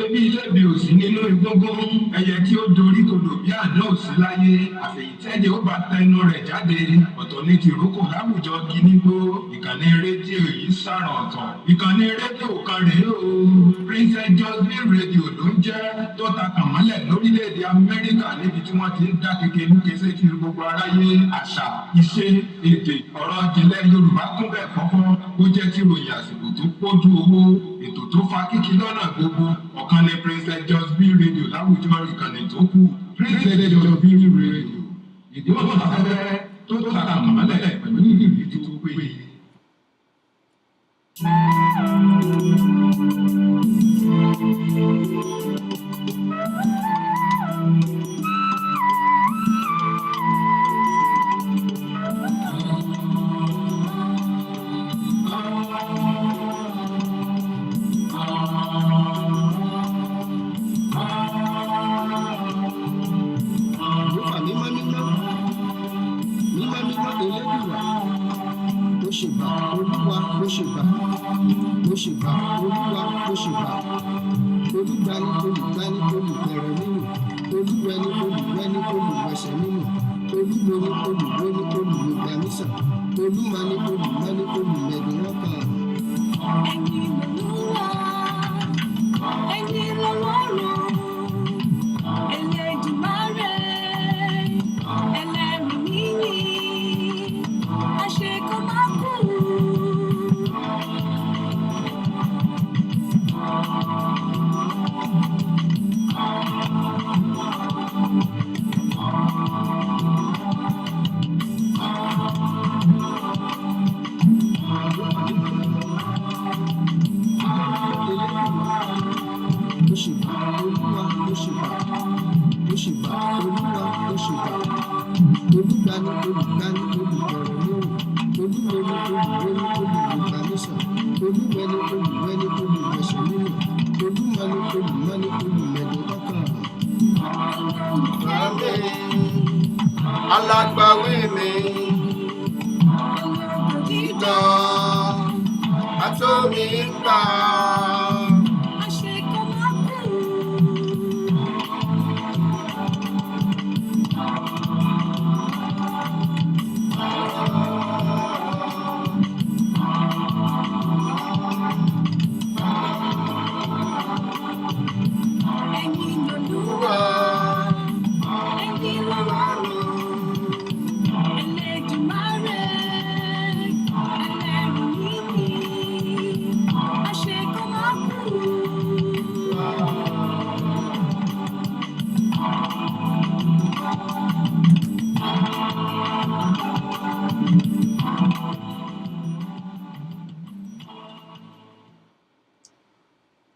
ebi ilé òsì nínú egungun ẹyẹ tí ó dorí kodò bí àná òsì láyé àfẹ̀yìntẹ́jẹ́ ó bá tẹnu rẹ̀ jáde ọ̀tọ̀ ní tìrókò láwùjọ gínígbó ìkànnì rédíò yìí sàràn ọ̀tọ̀ ìkànnì rédíò kan rèé o Princess Josby rédíò ló ń jẹ́ tó ta kàn mọ́lẹ̀ lórílẹ̀‐èdè Amẹ́ríkà níbi tí wọ́n ti ń dá kékeré lúkẹsẹ̀ tí gbogbo aráyé àṣà ìṣe èdè ọ̀rọ̀ ìjìnlẹ̀ Yorùbá kún bẹ́ẹ̀ fọ́fọ́ ó jẹ́ tí ròyìn àsìkò tó pójú owó ètò tó fa kíkí lọ́nà gbogbo ọ̀kan ní Princess Josby rédíò láwùjọ ìkànnì tó kù Princess Josby rédíò ìdíwọ̀n afẹ́fẹ́ tó ta kàn mọ́lẹ̀ pẹ̀lú ìrírí tó péye. Olúwa olùgbani olùgbẹ̀rẹ̀ nínú olúwẹni olùwẹni olùwẹsẹ̀ nínú olúwẹni olùwẹni olùwẹgbà nísàn olúmọni olùmọni olùmẹ̀dùn lọ́kàn. Ẹ̀yin lolúwa, ẹ̀yin lọ́lọ́run, Elédùmarè, ẹlẹ́rìí níyì, àṣekọ̀mákù. Alágbàwí mi dídán àtòmí gbà.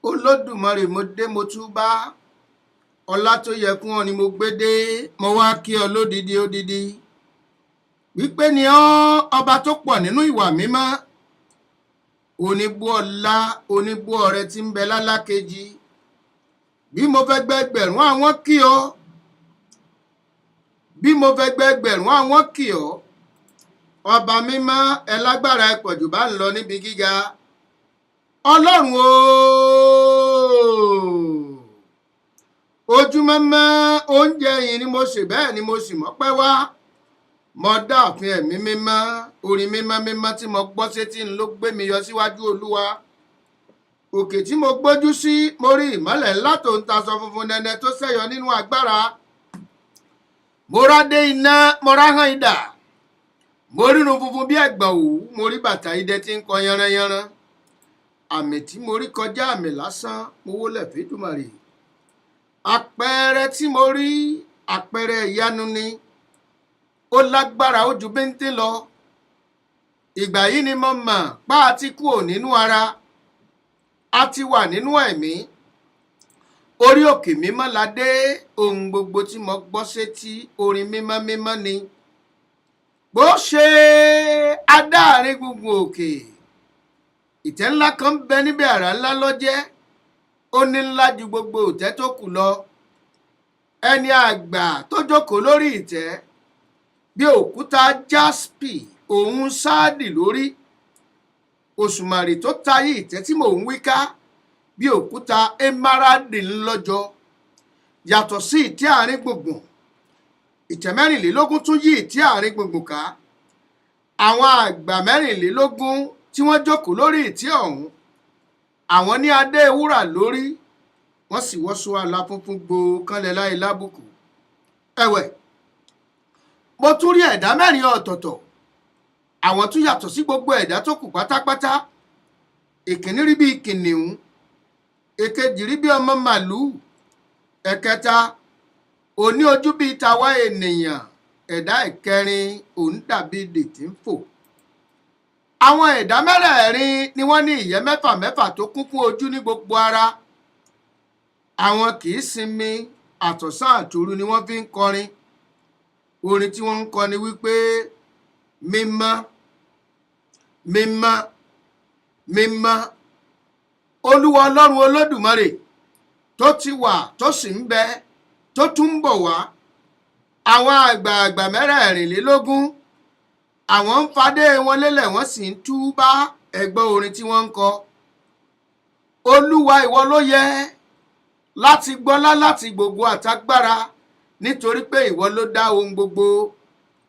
Olódùmarè mo dé mo túbá ọlá tó yẹ fún ọ ni mo gbé dé mo wá kí ọ lódidi odidi wípé ni ọ ọba tó pọ̀ nínú ìwà mímọ́ oníbú ọlá oníbú ọrẹ tí ń bẹ lálákejì bí mo fẹ́ gbẹgbẹ̀rún àwọn kí ọ bí mo fẹ́ gbẹgbẹ̀rún àwọn kí ọ ọba mímọ́ ẹ lágbára ẹ pọ̀jù bá ń lọ níbi gíga ọlọ́run ojúmọ́mọ́ oúnjẹ yìí ni mo ṣe bẹ́ẹ̀ ni mo sì mọ́pẹ́ wá mo dá àfin ẹ̀mí mímọ́ orin mímọ́ mímọ́ tí mo gbọ́ sétí ń ló gbé mi yọ síwájú olúwa òkè tí mo gbójú sí mo rí ìmọ́lẹ̀ ńlá tó ń taṣọ funfun nẹ́nẹ́ tó ṣẹ́yọ nínú agbára mo rádé iná mo ráhán idà mo rírun funfun bí ẹ̀gbọ̀n òwú mo rí bàtà idẹ tí ń kọ yanranyanran àmì tí mo rí kọjá àmì lásán mo wólẹ̀ f'Èdùmàrè àpẹẹrẹ tí mo rí àpẹẹrẹ ìyanu ni ó lágbára ó ju bíntín lọ ìgbà yìí ni mo mọ̀ pa á ti kúrò nínú ara a ti wà nínú ẹ̀mí orí òkè mímọ́ la dé ohun gbogbo tí mo gbọ́ sétí orin mímọ́ mímọ́ ni bó ṣe adáàrin gbùngbùn òkè ìtẹ́ ńlá kan ń bẹ níbẹ̀ àrà ńlá lọ́jẹ́ ó ní ńlá ju gbogbo ìtẹ́ tó kù lọ ẹni àgbà tó jókòó lórí ìtẹ́ bí òkúta jaspi òun sáàdì lórí òṣùmàrè tó tayé ìtẹ́ tí mò ń wí ká bí òkúta emerald ńlọ́jọ. Yàtọ̀ sí ìtẹ́ àárín gbùngbùn, ìtẹ́ mẹ́rìnlélógún tún yí ìtẹ́ àárín gbùngbùn ká. Àwọn àgbà mẹ́rìnlélógún tí wọ́n jókòó lórí ìtẹ́ ọ̀hún, àwọn ní adé wúrà lórí, wọ́n sì wọṣọ àlà funfun gbòò kanlẹ̀ láì lábùkù. Ẹ̀wẹ̀, mo tún rí ẹ̀dá mẹ́rin ọ̀tọ̀ọ̀tọ̀, àwọn tún yàtọ̀ sí gbogbo ẹ̀dá tó kù pátápátá. Ìkíní rí bí kìnìún, èkejì rí bí ọmọ màlúù, ẹ̀kẹta òní ojú bí tàwa ènìyàn, ẹ̀dá ìkẹrin òun dàbí idè tí ń fò. Àwọn ẹ̀dá mẹ́rẹ̀ẹ̀rin ni wọ́n ní ìyẹ́ mẹ́fà mẹ́fà tó kún fún ojú ní gbogbo ara. Àwọn kì í sinmi, àtọ̀sán àtòru ni wọ́n fi ń kọrin. Orin tí wọ́n ń kọ ni wípé mímọ́ mímọ́ mímọ́ Olúwa Ọlọ́run Olódùmarè, tó ti wà tó sì ń bẹ tó tún ń bọ̀ wá. Àwọn àgbààgbà mẹ́rẹ̀ẹ̀rìnlélógún, àwọn ń fadé wọn lélẹ̀, wọ́n sì ń túbá. Ẹgbẹ́ orin tí wọ́n ń kọ: Olúwa, ìwọ ló yẹ láti gbọ́lá láti gbogbo àtagbára, nítorí pé ìwọ ló dá ohun gbogbo,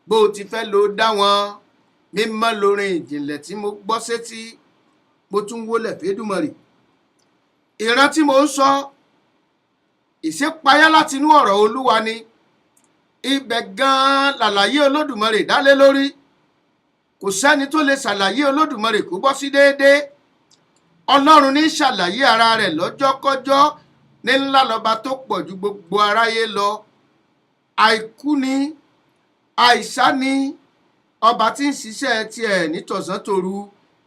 bó o ti fẹ́ ló dá wọn. Mímọ́ lorin ìjìnlẹ̀ tí mo gbọ́ sétí, mo tún wólẹ̀ f'Édùmarè. Ìran tí mo ń sọ, ìṣípayá láti inú ọ̀rọ̀ Olúwa ni. Ibẹ̀ gan-an làlàyé Olódùmarè dálé lórí. Kò sẹ́ni tó lè ṣàlàyé Olódùmarè kó bọ́ sí déédéé. Ọlọ́run ní ṣàlàyé ara rẹ̀ lọ́jọ́kọ́jọ́, ní ńlá lọ́ba tó pọ̀ ju gbogbo aráyé lọ. Àìkú ni, àìsá ni, ọba tí ń ṣiṣẹ́ tiẹ̀ nítọ̀sán tòru.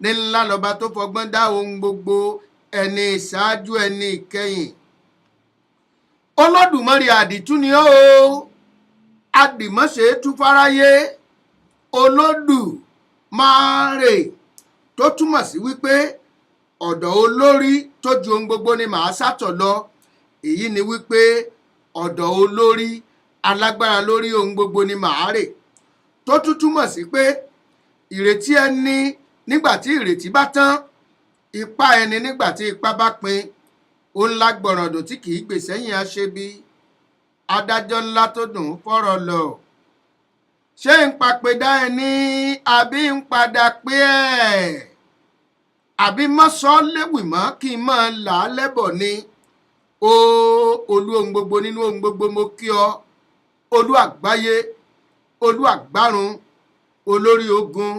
Ní ńlá lọ́ba tó fọgbọ́n dá ohun gbogbo, ẹni ìṣáájú ẹni ìkẹyìn. Olódùmarè àdìtú ni ó, adìmọ́ṣe tú fáráyé. Olódùmarè tó túmọ̀ sí wípé ọ̀dọ̀ olórí tó ju ohun gbogbo ni màá sátọ̀ lọ. Èyí ni wípé ọ̀dọ̀ olórí alágbára lórí ohun gbogbo ni màá rè. Tó tún túmọ̀ sí pé ìrètí ẹni nígbà tí ìrètí bá tán, ipá ẹni nígbà tí ipá bá pin. Ó ńlá gbọ̀rọ̀dọ̀ tí kì í gbè sẹ́yìn aṣebi. Adájọ́ ńlá tó dùn fọ́rọ̀ lọ. Ṣé ń papèdá ẹni àbí ń padà pé ẹ̀? Àbí mọ́sọ́ léwì mọ́ kí n máa là á lẹ́bọ̀ ni? O olú ohun gbogbo nínú ohun gbogbo, mo kí ọ. Olú àgbáyé, olú àgbárun, olórí ogun,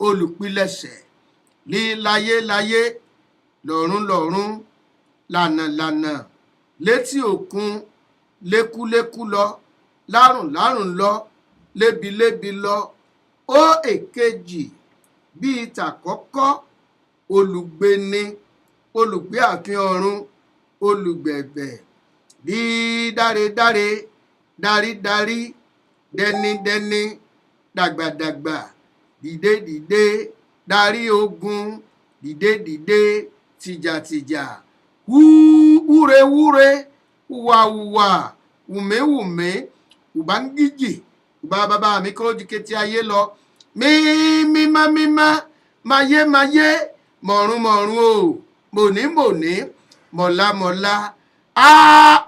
olùpilẹ̀ṣẹ̀, líláyé láyé, lọ́run lọ́run, lànà lànà, létí òkun, lékúlékú lọ, lárùn lárùn lọ, lébi lébi lọ. Ó èkejì bíi tàkọ́kọ́, olùgbéni, olùgbé ààfin ọ̀run, olùgbẹ̀gbẹ̀, bí dáredáre, darídarí, dẹnidẹni, dàgbàdàgbà, dìdedìde, darí ogun, dìdedìde, tìjàtìjà, wúrewúre, wùwàwùwà, wùmíwùmí, ùbángíjì, ùbá bàbá mi kó ju kété ayé lọ. Mímọ́ mímọ́, mayé mayé, mọ̀rún mọ̀rún o, mòní mòní, mọ̀lá mọ̀lá.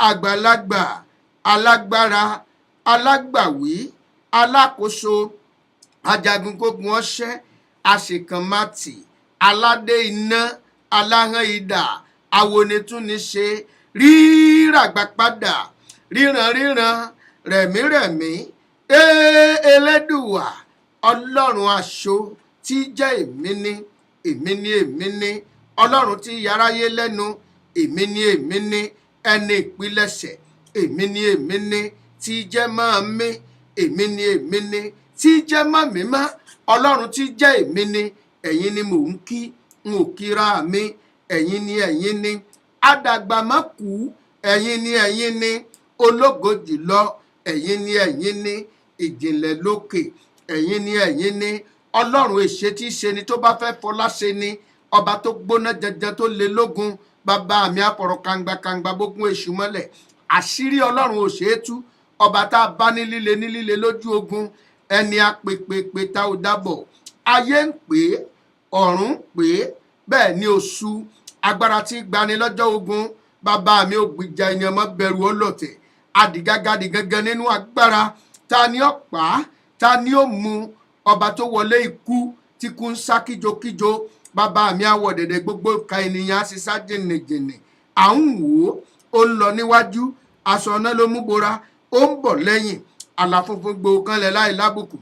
Àgbàlagbà, alágbára, alágbàwí, alákòóso, ajagungbógun ọṣẹ́, àṣekànmátì, aládé iná, aláhán idà, awonitúniṣe, ríràgbàpadà, ríran rẹ̀mírẹ̀mí. Elédùwà, Ọlọ́run aṣọ tí jẹ́ èmi ni, èmi ni èmi ni. Ọlọ́run tí yaráyé lẹ́nu, èmi ni èmi ni. Ẹni ìpilẹ̀ṣẹ̀, èmi ni èmi ni. Tí jẹ́ máa mí, èmi ni èmi ni. Tí jẹ́ máa mí mọ́, Ọlọ́run tí jẹ́ èmi ni. Ẹ̀yin ni mò ń kí, n ò kíra mi. Ẹ̀yin ni ẹ̀yin ni. Adàgbà má kú, ẹ̀yin ni ẹ̀yin ni. Ológo jùlọ, ẹ̀yin ni ẹ̀yin ni. Ìjìnlẹ̀ lókè, ẹ̀yin ni ẹ̀yin ni. Ọlọ́run èṣe tí í ṣe ni tó bá fẹ́ fọlá ṣe ni. Ọba tó gbóná jẹjẹ tó le lógun. Bàbá mi àpọ̀rọ̀ kàngbàkàngbà bógun èṣù mọ́lẹ̀. Àṣírí Ọlọ́run ò ṣeé tú. Ọba tá a bá ní líle lójú ogun. Ẹni apèpèpè tá ò dábọ̀. Ayé ń pè é, ọ̀run ń pè é, bẹ́ẹ̀ ni oṣù agbára tí gbani lọ́jọ́ ogun, bàbá mi ò gbìjà ènìyàn mọ́ bẹ̀rù ọlọ́tẹ̀, àdìgágádì gangan nínú agbára. Ta ni ó pa á? Ta ni ó mú? Ọba tó wọlé ikú tí kú ń sá kíjokíjo, bàbá mi àwọ̀ dẹ̀dẹ̀ gbogbo ka ènìyàn á sì sá jìnnìjìnnì. À ń wò ó ń lọ níwájú, aṣọ ọ̀nà ló mú bora, ó ń bọ̀ lẹ́yìn, àlà funfun gbòó kanlẹ̀ láì lábùkù.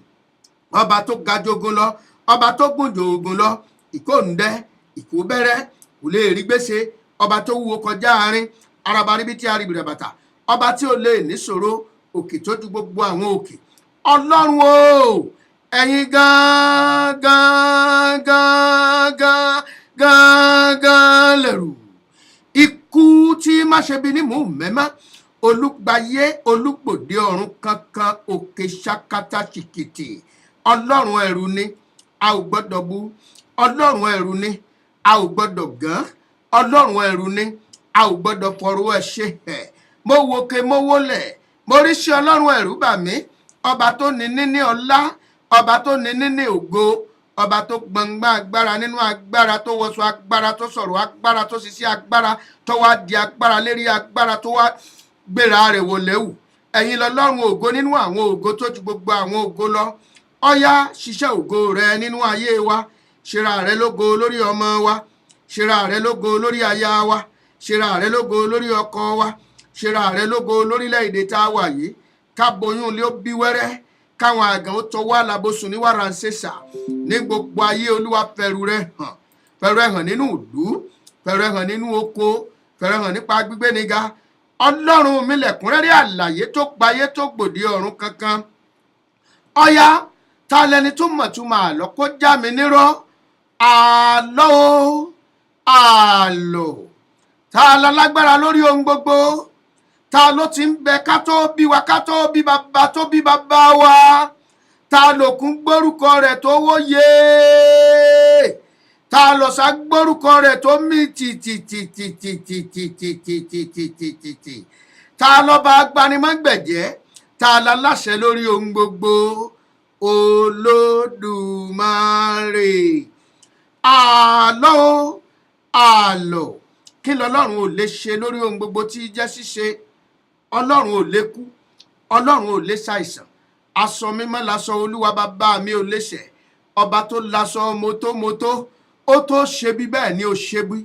Ọba tó ga jogun lọ, ọba tó gùn jogun lọ, ìkóǹdẹ ìkóbẹ́rẹ́ kò lè rí gbèsè, ọba tó wúwo kọjá àárín, araba ríbi tí a rí bìrẹ̀ bàtà, ọba tí ò lè níṣòro, òkè tó ju gbogbo àwọn òkè. Ọlọ́run o, ẹ̀yin gangan lẹ̀rù. Ikú tí má ṣe bí ní mú mẹ́má, olùgbàyé olùgbòde ọ̀run kankan, òkè ṣakata ṣìkìtì. Ọlọ́run ẹ̀rù ni, a ò gbọ́dọ̀ bú. Ọlọ́run ẹ̀rù ni, a ò gbọ́dọ̀ gán. Ọlọ́run ẹ̀rù ni, a ò gbọ́dọ̀ fọ̀rọ̀ ẹ̀ ṣe ẹ̀. Mo wòkè mo wólẹ̀, mo rí sí Ọlọ́run ẹ̀rù bà mí. Ọba tó ní níní ọlá, ọba tó ní níní ògo, ọba tó gbọngbọ́n agbára nínú agbára, tó wọṣọ agbára, tó sọ̀rọ̀ agbára, tó ṣiṣẹ́ agbára, tó wá di agbára lérí agbára, tó wá gbéra rẹ̀ wò lẹ́wù. Ẹ̀yin lọ́lọ́run ògo nínú àwọn ògo tó ju gbogbo àwọn ògo lọ. Ọ̀yá ṣiṣẹ́ ògo rẹ nínú ayé wa. Ṣera rẹ lógo lórí ọmọ wa, ṣera rẹ lógo lórí aya wa, ṣera rẹ lógo lórí ọkọ wa, ṣera rẹ lógo lórílẹ̀-èdè tá a wà yìí. Káboyún lé ó bí wẹ́rẹ́, káwọn àgàn ó tọwọ́ àlàbòsùn ní wàrà ń ṣèṣà. Ní gbogbo ayé, Olúwa fẹ̀rù rẹ hàn. Fẹ̀rù rẹ hàn nínú ìlú, fẹ̀rù rẹ hàn nínú oko, fẹ̀rù rẹ hàn nípa gbígbé níga. Ọlọ́run mi lẹ̀kúnrẹ́rẹ́ àlàyé tó gbayé tó gbòde ọ̀run kankan. Ọ̀yá, ta lẹni tó mọ̀túmọ̀ àlọ́ kó já mi nírọ́? Àlọ́ o, àlọ́. Ta lálágbára lórí ohun gbogbo? Ta ló ti ń bẹ ká tó bí wa, ká tó bí bàbá tó bí bàbá wa? Ta lòkun gbórúkọ rẹ̀ tó wóye? Ta lọ̀sà gbórúkọ rẹ̀ tó mì tìtìtìtìtìtìtìtìtìtìtìtìtì? Ta lọ́ba agbanimọ̀gbẹ̀jẹ́? Ta láláṣẹ lórí ohun gbogbo? Olódùmarè. Àlọ́ o, àlọ́. Kí lọ́lọ́run ò lè ṣe lórí ohun gbogbo tí jẹ́ ṣíṣe? Ọlọ́run ò lè kú, Ọlọ́run ò lè ṣàìsàn. Aṣọ mímọ́ laṣọ Olúwa, bàbá mi ò lè ṣẹ̀. Ọba tó laṣọ mótómótó, ó tó ṣe bí bẹ́ẹ̀ ni ó ṣe bí,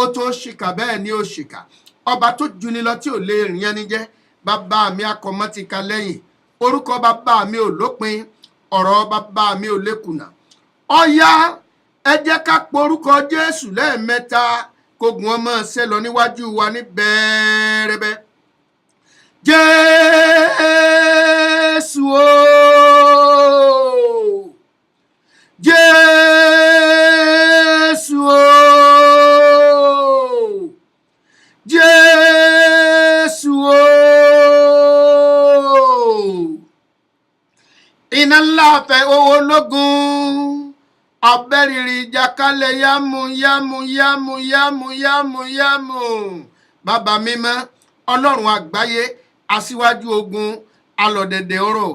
ó tó ṣìkà bẹ́ẹ̀ ni ó ṣìkà. Ọba tó juni lọ tí ò lè rìn ẹni jẹ́, bàbá mi akọ̀mọ́ ti ka lẹ́yìn. Orúkọ bàbá mi ò lópin, ọ̀rọ̀ bàbá mi ò lékùnà. Ọ̀yá, ẹ jẹ́ ká porúkọ Jésù lẹ́ẹ̀mẹ́ta, kógun ọmọ ṣe lọ níwájú wa ní bẹ́ẹ̀rẹ́bẹ́. Jésù o, Jésù o, Jésù o. Iná ńlá fẹ́ owó lógun, ọbẹ̀ rírì ìjàkálẹ̀ yámú yámú yámú yámú yámú yámú. Bàbá mímọ́, Ọlọ́run àgbáyé, aṣíwájú ogun, alọ̀dẹ̀dẹ̀ ọ̀rọ̀,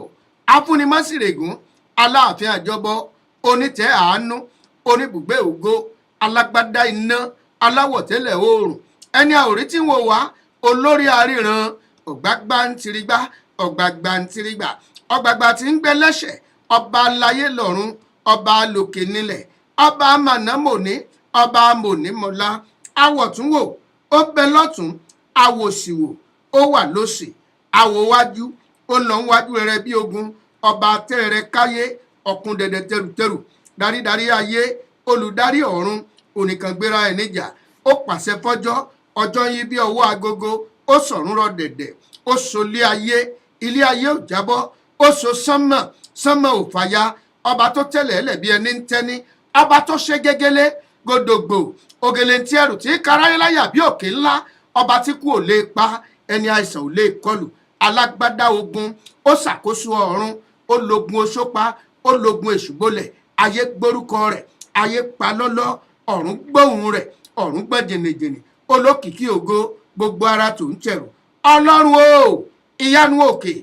afúnimásìrègún, aláàfin àjọbọ, onítẹ̀ àánú, oníbùgbé ògo, alágbádá iná, aláwọ̀tẹ́lẹ̀ oòrùn, ẹni àwòrí tí ń wò wá, olórí àríran, ọ̀gbágbá ń tirigbá, ọ̀gbàgbà ń tirigbà, ọ̀gbàgbà tí ń gbẹ lẹ́sẹ̀, ọba aláyé lọ́run, ọba lòkè nílẹ̀, ọba mànámòní, ọba mònímọ́lá, awọ̀túnwò, ó bẹ lọ́tún, awòsìwò, ó wà lósì, àwòwájú, ó lọ ń wájú rẹ bí ogun, ọba tẹ́rẹ̀rẹ̀ káyé, ọ̀kun dẹ̀dẹ̀ tẹrùtẹrù, darídarí ayé, olùdarí ọ̀run, onìkàngbéra ẹ̀ níjà, ó pàṣẹ fọ́jọ́, ọjọ́ yí bí ọwọ́ agogo, ó sọ̀rún rọ dẹ̀dẹ̀, ó so ilé ayé ò jábọ́, ó so sánmọ̀, sánmọ̀ ò fàya. Ọba tó tẹ̀lẹ̀ ẹ̀lẹ̀ bí ẹni ń tẹ́ni, ọba tó ṣe gégélé gòdògbò, ògèlè ń tí ẹrù tí karáyé láyà bí òkè ńlá, ọba tí kú ò lè pa, ẹni àìsàn ò lè kọlù, alágbádá ogun, ó ṣàkóso ọ̀run, ó lógun oṣópa, ó lógun èṣùgbọ́lẹ̀, ayé gbórúkọ rẹ̀, ayé pa lọ́lọ́, ọ̀run gbóhùn rẹ̀, ọ̀run gbọ́ jìnnìjìnnì, olókìkí ògo, gbogbo ara tó ń tẹ̀rù. Ọlọ́run o, ìyanu òkè,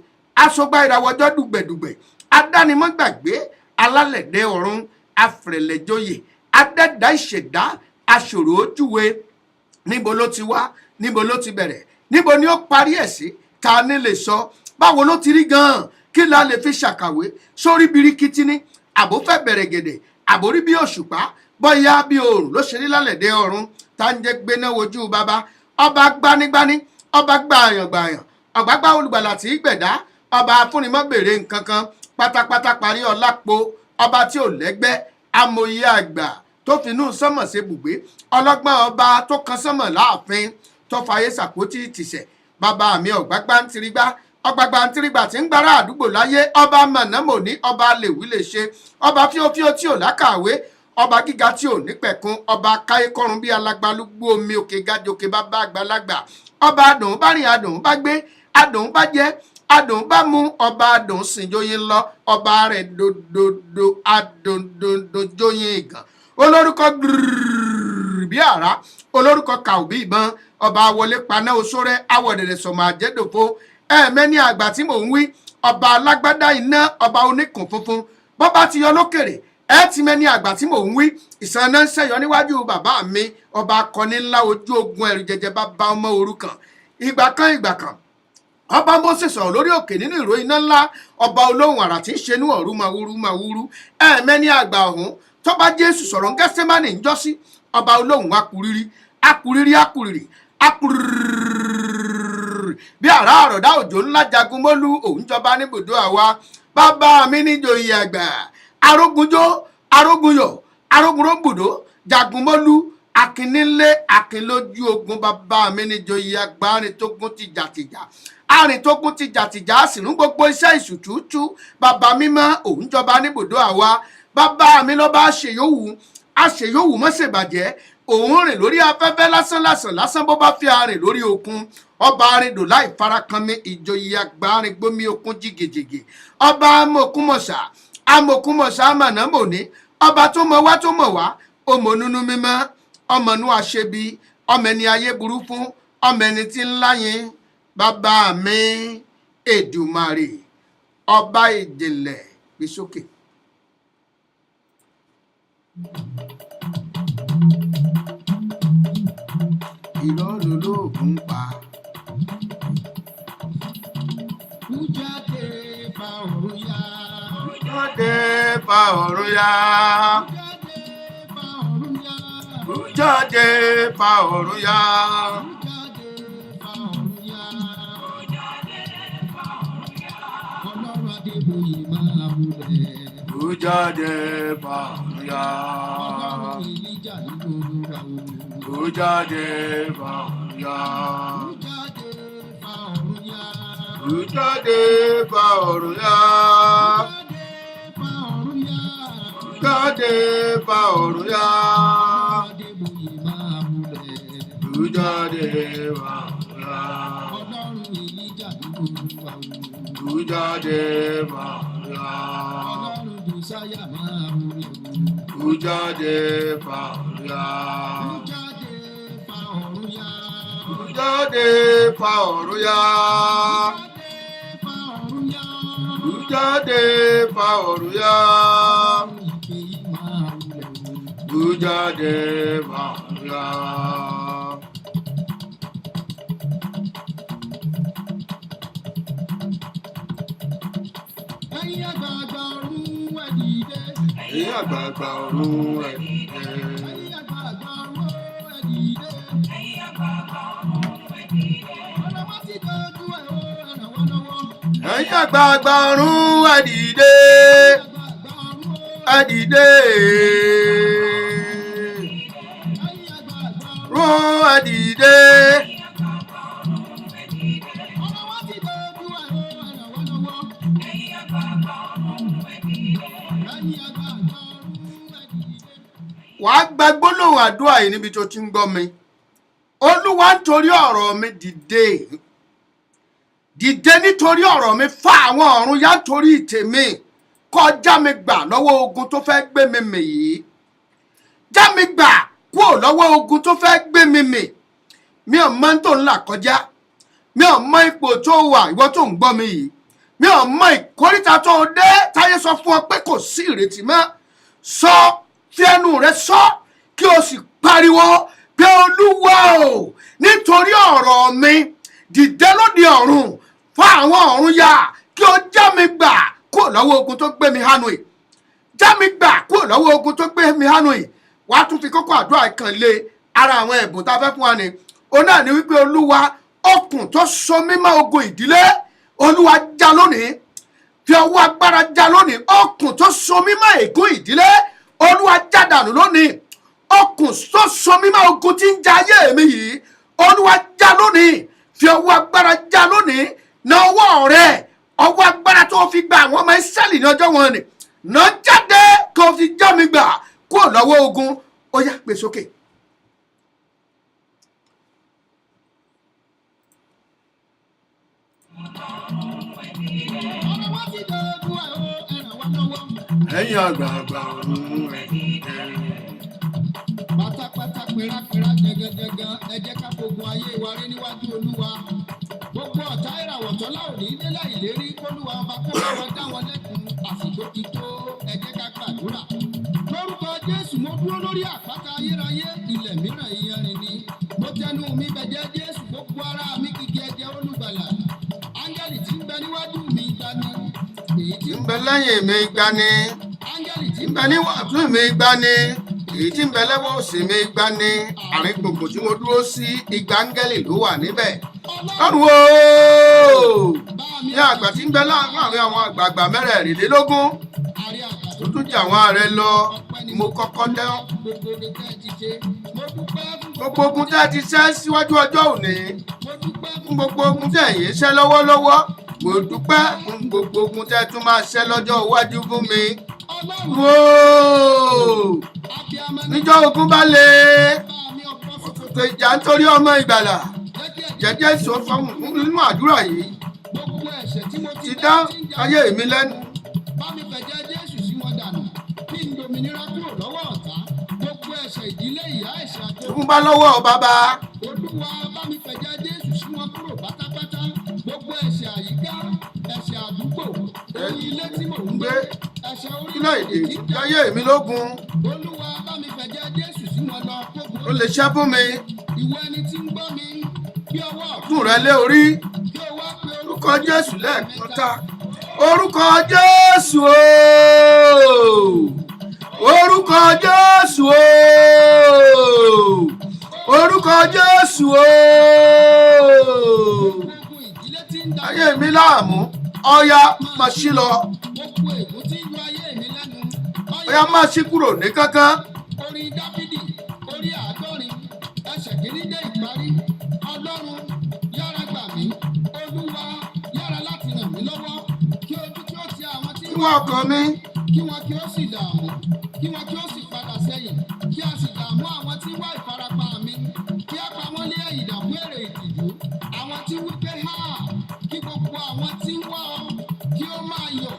aṣọgbà ìràwọ̀jọ́ dùgbẹ̀dùgbẹ̀, adánimọ̀gbàgbé, alálẹ̀dẹ̀ ọ̀run, afẹ̀rẹ̀lẹ̀jọyè, adẹ́dá ìṣẹ̀dá, aṣòro ojúwe, níbo ló ti wá, níbo ló ti bẹ̀rẹ̀, níbo ni ó parí ẹ̀ sí, ta ni lè sọ, báwo ló ti rí gan-an, kí la lè fi ṣàkàwé, sórí birikiti ní àbó fẹ́ bẹ̀rẹ̀ gèdè, àbórí bí òṣùpá, bóyá bí oòrùn ló ṣe rí lálẹ́dẹ̀ ọ̀run, tá ń jẹ́ gbéná wojú bàbá, ọba gbanigbani, ọba gbààyàn ọ̀gbágbá olùgbàlà tí í gbẹ̀dá, ọba afúnimọ́bèrè nǹkan kan, pátápátá parí ọlápò, ọba tí ò lẹ́gbẹ́, amòye àgbà tó finú sánmọ̀ ṣe bùgbé, ọlọ́gbọ́n ọba tó kan sánmọ̀ láàfin, tó fàyè sàpótì tìṣẹ̀, bàbá mi ọ̀gbágbá ń tirigbá, ọgbàgbà ń tirigbà tí ń gbára àdúgbò láyé, ọba mọ̀nàmọ́ní, ọba lèwí lè ṣe, ọba fíofíó tí ò lákàwé, ọba gíga tí ò ní pẹ̀kun, ọba káyé kọrun bí alágbálúgbó omi òkè gàjòkè bàbá àgbàlagbà, ọba adùn bá rìn adùn bá gbé, adùn bá jẹ, adùn bá mú, ọba adùn sìnjóyin lọ, ọba rẹ̀ dòdòdò adòdòdòjóyin ìgàn, olórúkọ gbìrìrì bí àrá, olórúkọ kàù bí ìbọn, ọba wọlé paná oṣórẹ awọ̀dẹ̀dẹ̀ sọ̀mọ̀ àjẹ́dòfo, ẹ̀ẹ̀mẹ́ni àgbà tí mò ń wí, ọba alágbádá iná, ọba oníkùn funfun, bọ́bá ti yọ lókèrè ẹ ti mẹ́ni àgbà tí mò ń wí, ìsànà ń ṣẹ̀yọ níwájú bàbá mi, ọba akọni ńlá ojú ogun ẹ̀rù jẹjẹ bàbá ọmọ òrukàn, ìgbà kan ọba Mósè sọ̀rọ̀ lórí òkè nínú ìró iná ńlá, ọba olóhùn àrà tí ń ṣe ní ọ̀rú màwúrú, ẹ̀ẹ̀mẹ́ni àgbà ọ̀hún tó bá Jésù sọ̀rọ̀ ń Gẹ́sẹ́mánì ń jọ́sí, ọba olóhùn akuriri bí àrá àròdá òjò ńlá jagun mólú, òun jọba níbùdó àwa, bàbá mi níjòyè àgbà, arógunjó arógunyọ̀ arógunrógbùdó jagunmólú, akínílé akínlójú ogun, bàbá mi níjòyè àgbà, arìntógun tìjàtìjà, arìntógun tìjàtìjà àsìrún gbogbo iṣẹ́ ìṣùtútù, bàbá mímọ́ òun jọba níbùdó àwa, bàbá mi lọ́ba àṣeyòwù mọ́ṣẹ̀bàjẹ́, òun rìn lórí afẹ́fẹ́ lásán bó bá fi arìn lórí òkun, ọba arìndò láì farakanmi, ìjòyè àgbà arìngbómi òkun jìgìjìgì, ọba amòkúmọ̀ṣá mọ̀nàmọ́ní, ọba tó mọ̀ wá ọmọ nínú mímọ́, ọmọ inú àṣebi, ọmọ ẹni ayé burú fún, ọmọ ẹni tí ń láyìn, bàbá mi Èdùmàrè ọba ìjìnlẹ̀ gbé sókè. Irọ́ lolóògùn pa. Jáde bá ọ̀run yá. Jáde bá ọ̀run yá. Jáde bá ọ̀run yá. Ọlọ́run Adébóyè máa múlẹ̀. Jáde bá ọ̀run yá. Ọlọ́run Èlíjà nínú olúwa o. Jáde bá ọ̀run yá. Jáde bá ọ̀run yá. Jáde bá ọ̀run yá. Jáde bá ọ̀run yá. Adébóyè máa múlẹ̀. Jáde bá ọ̀run yá. Ọlọ́run Èlíjà nínú olúwa o. Jáde bá ọ̀run yá. Ọlọ́run Jòsáyà máa múlẹ̀ o. Jáde bá ọ̀run yá. Jáde bá ọ̀run yá. Jáde bá ọ̀run yá. Jáde bá ọ̀run yá. Ẹ̀yin àgbààgbà ọ̀run ẹ dìde. Ẹ̀yin àgbààgbà ọ̀run ẹ dìde. Ẹ̀yin àgbààgbà ọ̀run ẹ dìde. Ọlọ́wọ́ ti tọ́jú ẹ̀ o, ẹ ràn wá lọ́wọ́. Ẹ̀yin àgbààgbà ọ̀run ẹ dìde. Àgbààgbà ọ̀run o. Ẹ dìde. Ẹ̀yin àgbààgbà ọ̀run. Ọ̀run ẹ dìde. Ọlọ́wọ́ ti tọ́jú ẹ̀ o, ẹ ràn wá lọ́wọ́. Ẹ̀yin àgbààgbà ọ̀run ẹ dìde. Wàá gba gbólóhùn àdúrà yìí níbi tó ti ń gbọ́ mi. Olúwa nítorí ọ̀rọ̀ mi dìde. Dìde nítorí ọ̀rọ̀ mi, fa àwọn ọ̀run yá nítorí tèmi. Kọjá mi gbà lọ́wọ́ ogun tó fẹ́ gbé mi mì yìí. Já mi gbà kúrò lọ́wọ́ ogun tó fẹ́ gbé mi mì. Mi ò mọ tó ń là kọjá. Mi ò mọ ipò tó wà ìwọ tó ń gbọ́ mi yìí. Mi ò mọ ìkóríta tó dé táyé sọ fún ọ pé kò sí ìrètí mọ́. Sọ fi ẹnu rẹ sọ kí o sì pariwo pé olúwa o nítorí ọ̀rọ̀ mi dìde lóde ọ̀run fún àwọn ọ̀run ya kí o já mi gbà kúrò lọ́wọ́ ogun tó gbé mi hánu yìí, já mi gbà kúrò lọ́wọ́ ogun tó gbé mi hánu yìí. Wàá tún fi kókó àdúrà kan lé ara àwọn ẹ̀bùn tá a fẹ́ fún wa ni. Òun náà ni wípé olúwa okùn tó so mí mọ́ ogun ìdílé olúwa já lónìí, fi ọwọ́ agbára já lónìí. Okùn tó so mí mọ́ ègún ìdílé olúwa já dànù lónìí. Okùn tó so mí mọ́ ogun tí ń ja ayé mi yìí olúwa já lónìí, fi ọwọ́ agbára já lónìí. Na ọwọ́ rẹ̀, ọwọ́ agbára tó fi gba àwọn ọmọ Ísírẹ́lì ní ọjọ́ wọn ni, nà jáde kó fi já mi gbà kúrò lọ́wọ́ ogun. Ó yá gbé sókè. Ẹ̀yin àgbààgbà ọ̀run pátápátá pérapéra jẹgẹjẹgẹ ẹ jẹ́ ká gbogbo ayé wa rí níwájú olúwa. Gbogbo ọ̀tá ìràwọ̀ tọ́lá òní nílẹ̀ ìlérí kólúwa ọba kó bá wọn dá wọn lẹ́kùn. Àsìkò ti tó, ẹ jẹ́ ká gbàdúrà. Lórúkọ Jésù mo dúró lórí àpáta ayérayé, ilẹ̀ mìíràn iyanrìn ni. Mo tẹnu mi bẹ̀jẹ̀ Jésù, gbogbo ara mi kìkì ẹ̀jẹ̀ olùgbàlà. Áńgẹ́lì tí ń bẹ níwájú mi gbani. Èyí tí ń bẹ lẹ́yìn mi gbani, áńgẹ́lì tí ń bẹ níwájú mi gbani, èyí tí ń bẹ lẹ́wọ́ òsì mi gbani. Àárín gbùngbùn tí mo dúró sí igba áńgẹ́lì ló wà níbẹ̀. Lọ́run o ní àgbà tí ń bẹ láàrin àwọn àgbààgbà mẹ́rẹ̀ẹ̀rìnlélógún àrí àgbà tó tún jà àwọn ààrẹ lọ ni mo kọ́kọ́ dẹ́. gbogbo ogun tẹ́ ẹ ti ṣe. Mo dúpẹ́ fún Gbogbo ogun tẹ́ ẹ ti ṣẹ́ síwájú ọjọ́ òní, mo dúpẹ́ fún gbogbo ogun tẹ́ ẹ̀yin ṣẹ́ lọ́wọ́lọ́wọ́, mo dúpẹ́ fún gbogbo ogun tẹ́ ẹ tún máa ṣẹ́ lọ́jọ́ iwájú fún mi. Ọlọ́run Wóò! abiyamọ Níjọ́ ogun bá le, bá mi ọ̀pọ̀ fòtò tó ìjà nítorí ọmọ ìgbàlà. jẹ́ kí ẹ̀jẹ̀ Jẹ́jẹ́ ìṣó fọ́hùn nínú àdúrà yìí gbogbo ẹ̀ṣẹ̀ tí mo ti ti dá tí ń jà ayé mi lẹ́nu. bá mi fẹ̀jẹ̀ Jésù sí wọn dànù kí n gbòmìnira kúrò lọ́wọ́ ọ̀tá. Gbogbo ẹ̀ṣẹ̀ ìdílé ìyá ẹ̀ṣẹ̀ àti Ogun bá lọ́wọ́ bàbá, Olúwa bá mi fẹ̀jẹ̀ Jésù sí wọn kúrò pátápátá. Gbogbo ẹ̀ṣẹ̀ àyíká, ẹ̀ṣẹ̀ àdúgbò, orí ilé tí mò ń gbé, ẹ̀ṣẹ̀ kílẹ̀ èdè orílẹ̀-èdè tí láyé mi lógun, Olúwa bá mi fẹ̀jẹ̀ Jésù sí wọn lọ ó gbogbo lè ṣẹ́ fún mi. ìwọ ẹni tí ń gbọ́ mi bí ọwọ́ Fún rẹ lé orí, kí o wá pé orúkọ Jésù lẹ́ẹ̀kan tá. Orúkọ Jésù ooo! Orúkọ Jésù ooo! Orúkọ Jésù ooo! gbogbo ìdílé tí ń da Ayé mi láàmú, ọya máa ṣí lọ, gbogbo ègún tí ń yọ ayé mi lẹ́nu. ọya máa ṣí kúrò ní kánkán. Orin Dáfídì orí 100 ẹsẹ̀ kìíní dé ìparí. Ọlọ́run yára gbà mí, Olúwa yára láti ràn mí lọ́wọ́. Kí ojú kí ó ti àwọn tí Ìwọ ọkàn mi, kí wọn kí ó sì dààmú, kí wọn kí ó sì padà sẹ́yìn, kí a sì dààmú àwọn tí wá ìfarapa mi, kí a pa wọ́n lé ẹ̀yìn dààmú èrè ìtìjú. Àwọn tí wí pé ha, kí gbogbo àwọn tí ń wá ọ kí ó máa yọ̀,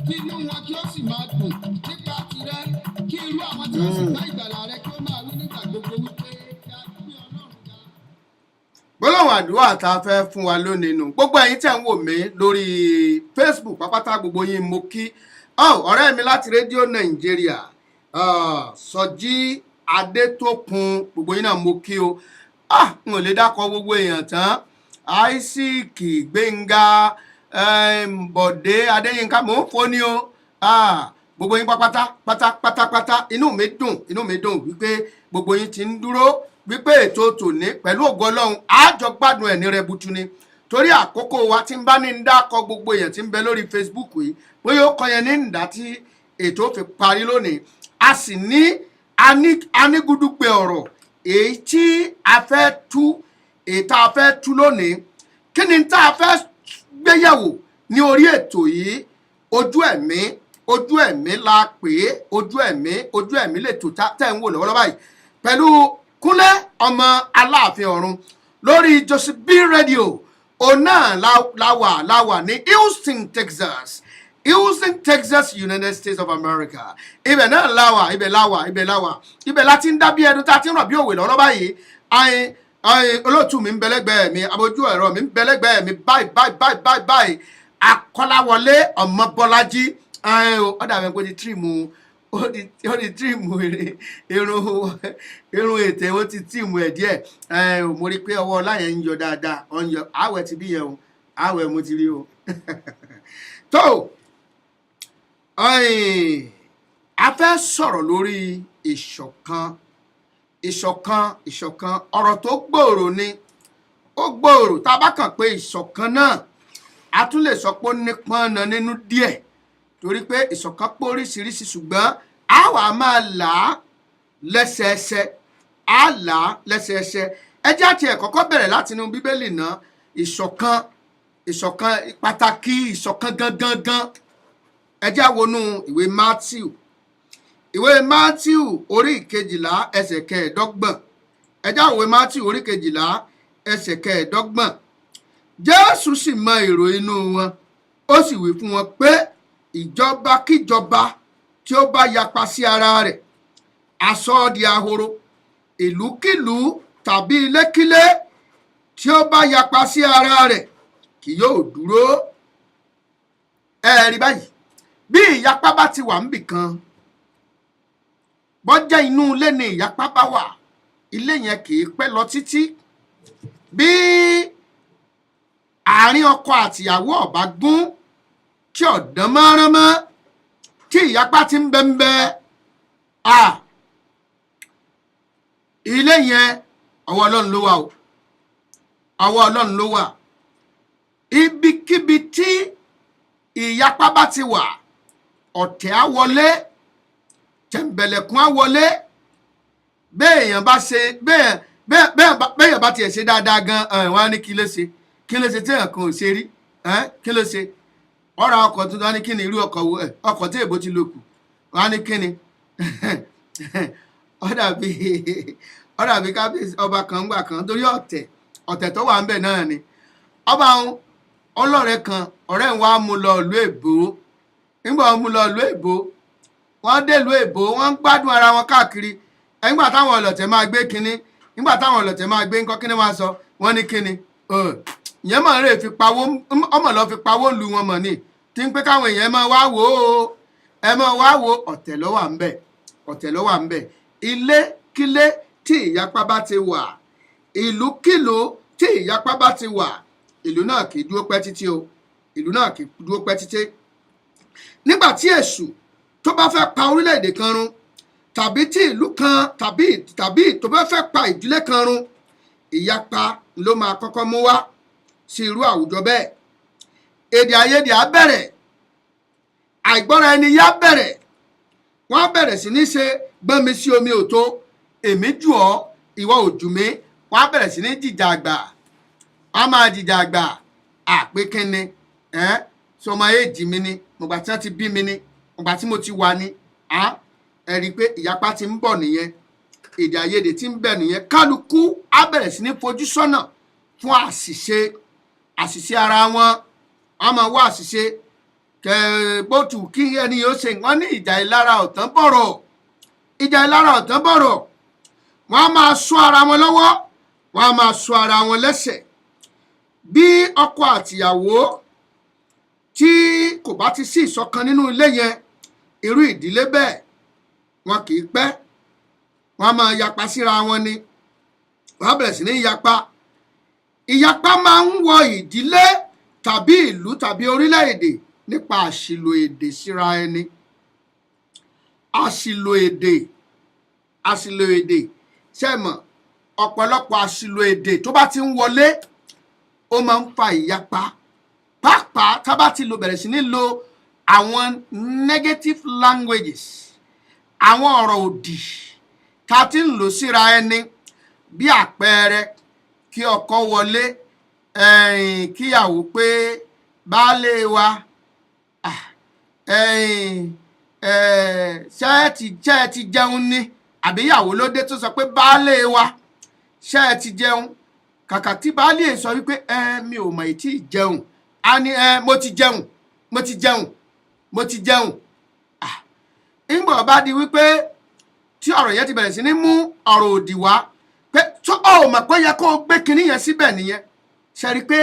kí inú wọn kí ó sì máa dùn nípa tirẹ̀, kí irú àwọn tí ó sì gbá ìgbàlà rẹ kí ó máa wí nígbà gbogbo wípé kí a gbé Ọlọ́run ga. gbólóhùn àdúrà tá a fẹ́ fún wa lónìí nù. Gbogbo ẹ̀yin tẹ̀ ń wò mí lórí Facebook pápátá gbogbo yín mo kí. Ọ̀rẹ́ mi láti rédíò Nàìjíríà, Sọjí Adétókun, gbogbo yín náà mo kí o. N ò lè dákọ̀ gbogbo èèyàn tán. Isaac Gbénga, Bọ̀dé Adéyínká, mò ń foni o. Gbogbo yín pátápátá inú mi dùn wípé gbogbo yín ti ń dúró wípé ètò tòní pẹ̀lú ògo Ọlọ́run àjọ gbádùn ẹ̀ ní rẹbutu ni. Torí àkókò wa tí ń bá ní ń dákọ̀ gbogbo èèyàn tí ń bẹ lórí Facebook yìí bóyá ó kọ yẹn ní ìdá tí ètò fi parí lónìí. A sì ní anígúdúgbe ọ̀rọ̀ èyí tí a fẹ́ tú, èyí tá a fẹ́ tú lónìí. Kí ni tá a fẹ́ gbéyẹ̀wò ní orí ètò yìí? Ojú ẹ̀mí la pè é, ojú ẹ̀mí lè tó tẹ̀ ń wò lọ́wọ́lọ́wọ́ báyìí pẹ̀lú Kúnlé ọmọ Aláàfin ọ̀run lórí Joseph B Radio. Òun náà la wà ní Houston, Texas, United States of America. Ibẹ̀ náà ibẹ̀ láti ń dá bí ẹnu tá a ti ń rọ̀ bí òwe lọ́wọ́ báyìí. Olóòtú mi ń bẹ̀lẹ́gbẹ̀ẹ́ mi, abojú ẹ̀rọ mi ń bẹ̀lẹ́gbẹ̀ẹ́ mi báyìí. Akọ́láwọlé Ọmọbọ́lájí, ọ̀dà mi kò ti tírìmù ó ti tíìmù irun ètè ó ti tíìmù ẹ̀ díẹ̀ mo rí pé ọwọ́ ọlá yẹn ń yọ dáadáa ọ̀ ń yọ àwẹ̀ ti bí yẹn o àwẹ̀ mo ti rí o tó a fẹ́ sọ̀rọ̀ lórí ìṣọ̀kan ọ̀rọ̀ tó gbòòrò ni ó gbòòrò tá a bá kàn pé ìṣọ̀kan náà a tún lè sọ pé ó nípọn náà nínú díẹ̀ torí pé ìṣọ̀kan pé oríṣiríṣi ṣùgbọ́n a wà máa là á lẹ́sẹẹsẹ ẹ jẹ́ àti ẹ̀ kọ́kọ́ bẹ̀rẹ̀ láti inú bíbélì náà ìṣọ̀kan pàtàkì ìṣọ̀kan gangan ẹ jẹ́ àwọnú ìwé Mátíù orí ìkejìlá ẹsẹ̀ kẹẹ̀ẹ́dọ́gbọ̀n ẹ jẹ́ àwòrán Mátíù orí kejìlá ẹsẹ̀ kẹẹ̀ẹ́dọ́gbọ̀n Jésù sì mọ èrò inú wọn ó sì wí fún wọn pé ìjọba kíjọba tí ó bá yapa sí ara rẹ̀ a sọ ọ́ di ahoro ìlúkìlú tàbí ilékílé tí ó bá yapa sí ara rẹ̀ kì yóò dúró. ẹ rí báyìí bí ìyapa bá ti wà níbì kan bọ́jẹ́ inú ilé ni ìyapa bá wà ilé yẹn kì í pẹ́ lọ títí bí àárín ọkọ àtìyàwó ọ̀bá gún tí ọ̀dán mọ́ránmọ́ tí ìyapa ti ń bẹ́ńbẹ́ ilé yẹn ọwọ́ Ọlọ́run ló wà o ọwọ́ Ọlọ́run ló wà ibikíbi tí ìyapa bá ti wà ọ̀tẹ̀ á wọlé tẹ̀m̀bẹ̀lẹ̀kún á wọlé béèyàn bá tiẹ̀ ṣe dáadáa gan wọ́n á ní kí ló ṣe tí èèyàn kan ò ṣe rí kí ló ṣe ọ̀rọ̀ ọkọ̀ tuntun wọ́n á ní kí ni irú ọkọ̀ tí èbó ti lò kù wọ́n á ní kí ni ó dàbí kábíyèsí ọba kan gbà kan torí ọ̀tẹ̀ tó wà ń bẹ̀ náà ni ọba ọlọ́rẹ̀ kan ọ̀rẹ́ ń wá mú lọ ìlú èbó nígbà wọn mú lọ ìlú èbó wọ́n dé ìlú èbó wọ́n ń gbádùn ara wọn káàkiri nígbà táwọn ọlọ̀tẹ̀ máa gbé kinní nígbà táwọn ọlọ̀tẹ̀ máa gbé nǹkan kinní máa sọ wọ́n ní kinní ìyẹn mọ̀ rè fi pawó ọmọ lọ fi pawó lu wọn mọ̀ ní tí ń pé káwọn èèyàn máa wá wò ó ọ̀tẹ̀ ló wà ń bẹ̀ ilé kílé tí ìyapa bá ti wà ìlúkìlú tí ìyapa bá ti wà ìlú náà kì í dúró pẹ́ títí nígbà tí èṣù tó bá fẹ́ pa orílẹ̀-èdè kan run tàbí tí ìlú kan tàbí tó bá fẹ́ pa ìdílé kan run ìyapa ló máa kọ́kọ́ mú wá sí irú àwùjọ bẹ́ẹ̀ èdè àìyedè á bẹ̀rẹ̀ àìgbọ́ra ẹni yá bẹ̀rẹ̀ wọ́n á bẹ̀rẹ̀ sí ní ṣe gbọ́n mi sí omi òtó èmi jù ọ́ ìwọ ò jù mí wọ́n á bẹ̀rẹ̀ sí ní jìjà àgbà wọ́n á máa jìjà àgbà àpékínni sọmọ èjì mi ni mọ̀gbà tí wọ́n ti bí mi ni mọ̀gbà tí mo ti wà ni ẹ rí i pé ìyapa ti ń bọ̀ nìyẹn èdè àìyedè ti ń bẹ̀ nìyẹn kálukú á bẹ̀rẹ̀ sí ní fojú sọ́nà fún àṣìṣe ara wọn wọ́n máa wá àṣìṣe bótù kí ẹni yóò ṣe wọ́n ní ìjà ìlara ọ̀tán bọ̀rọ̀ wọ́n á máa sọ ara wọn lọ́wọ́ wọ́n á máa sọ ara wọn lẹ́sẹ̀ bí ọkọ àtìyàwó tí kò bá ti sí ìṣọ̀kan nínú ilé yẹn irú ìdílé bẹ́ẹ̀ wọn kì í pẹ́ wọ́n á máa yapa síra wọn ni wọ́n á bẹ̀rẹ̀ sí ní ìyapa máa ń wọ ìdílé tàbí ìlú tàbí orílẹ̀-èdè nípa àṣìlò èdè síra ẹni àṣìlò èdè ṣẹ́mọ̀ ọ̀pọ̀lọpọ̀ àṣìlò èdè tó bá ti ń wọlé ó máa ń fa ìyapa pàápàá tá bá ti bẹ̀rẹ̀ sí ní lo àwọn negative languages àwọn ọ̀rọ̀ òdì tá a ti ń lò síra ẹni bí àpẹẹrẹ kí ọkọ wọlé kíyàwó pé baálé wa ṣé ẹ ti jẹun ni àbíyàwó ló dé tó sọ pé baálé wa ṣé ẹ ti jẹun kàkà tí baálé sọ wípé mi ò mọ̀ tí ì jẹun a ní mo ti jẹun ńgbà bá di wípé tí ọ̀rọ̀ yẹn ti bẹ̀rẹ̀ sí ní mú ọ̀rọ̀ òdì wá pé tó mọ̀ pé yẹ kó o gbé kinní yẹn síbẹ̀ nìyẹn ṣe rí i pé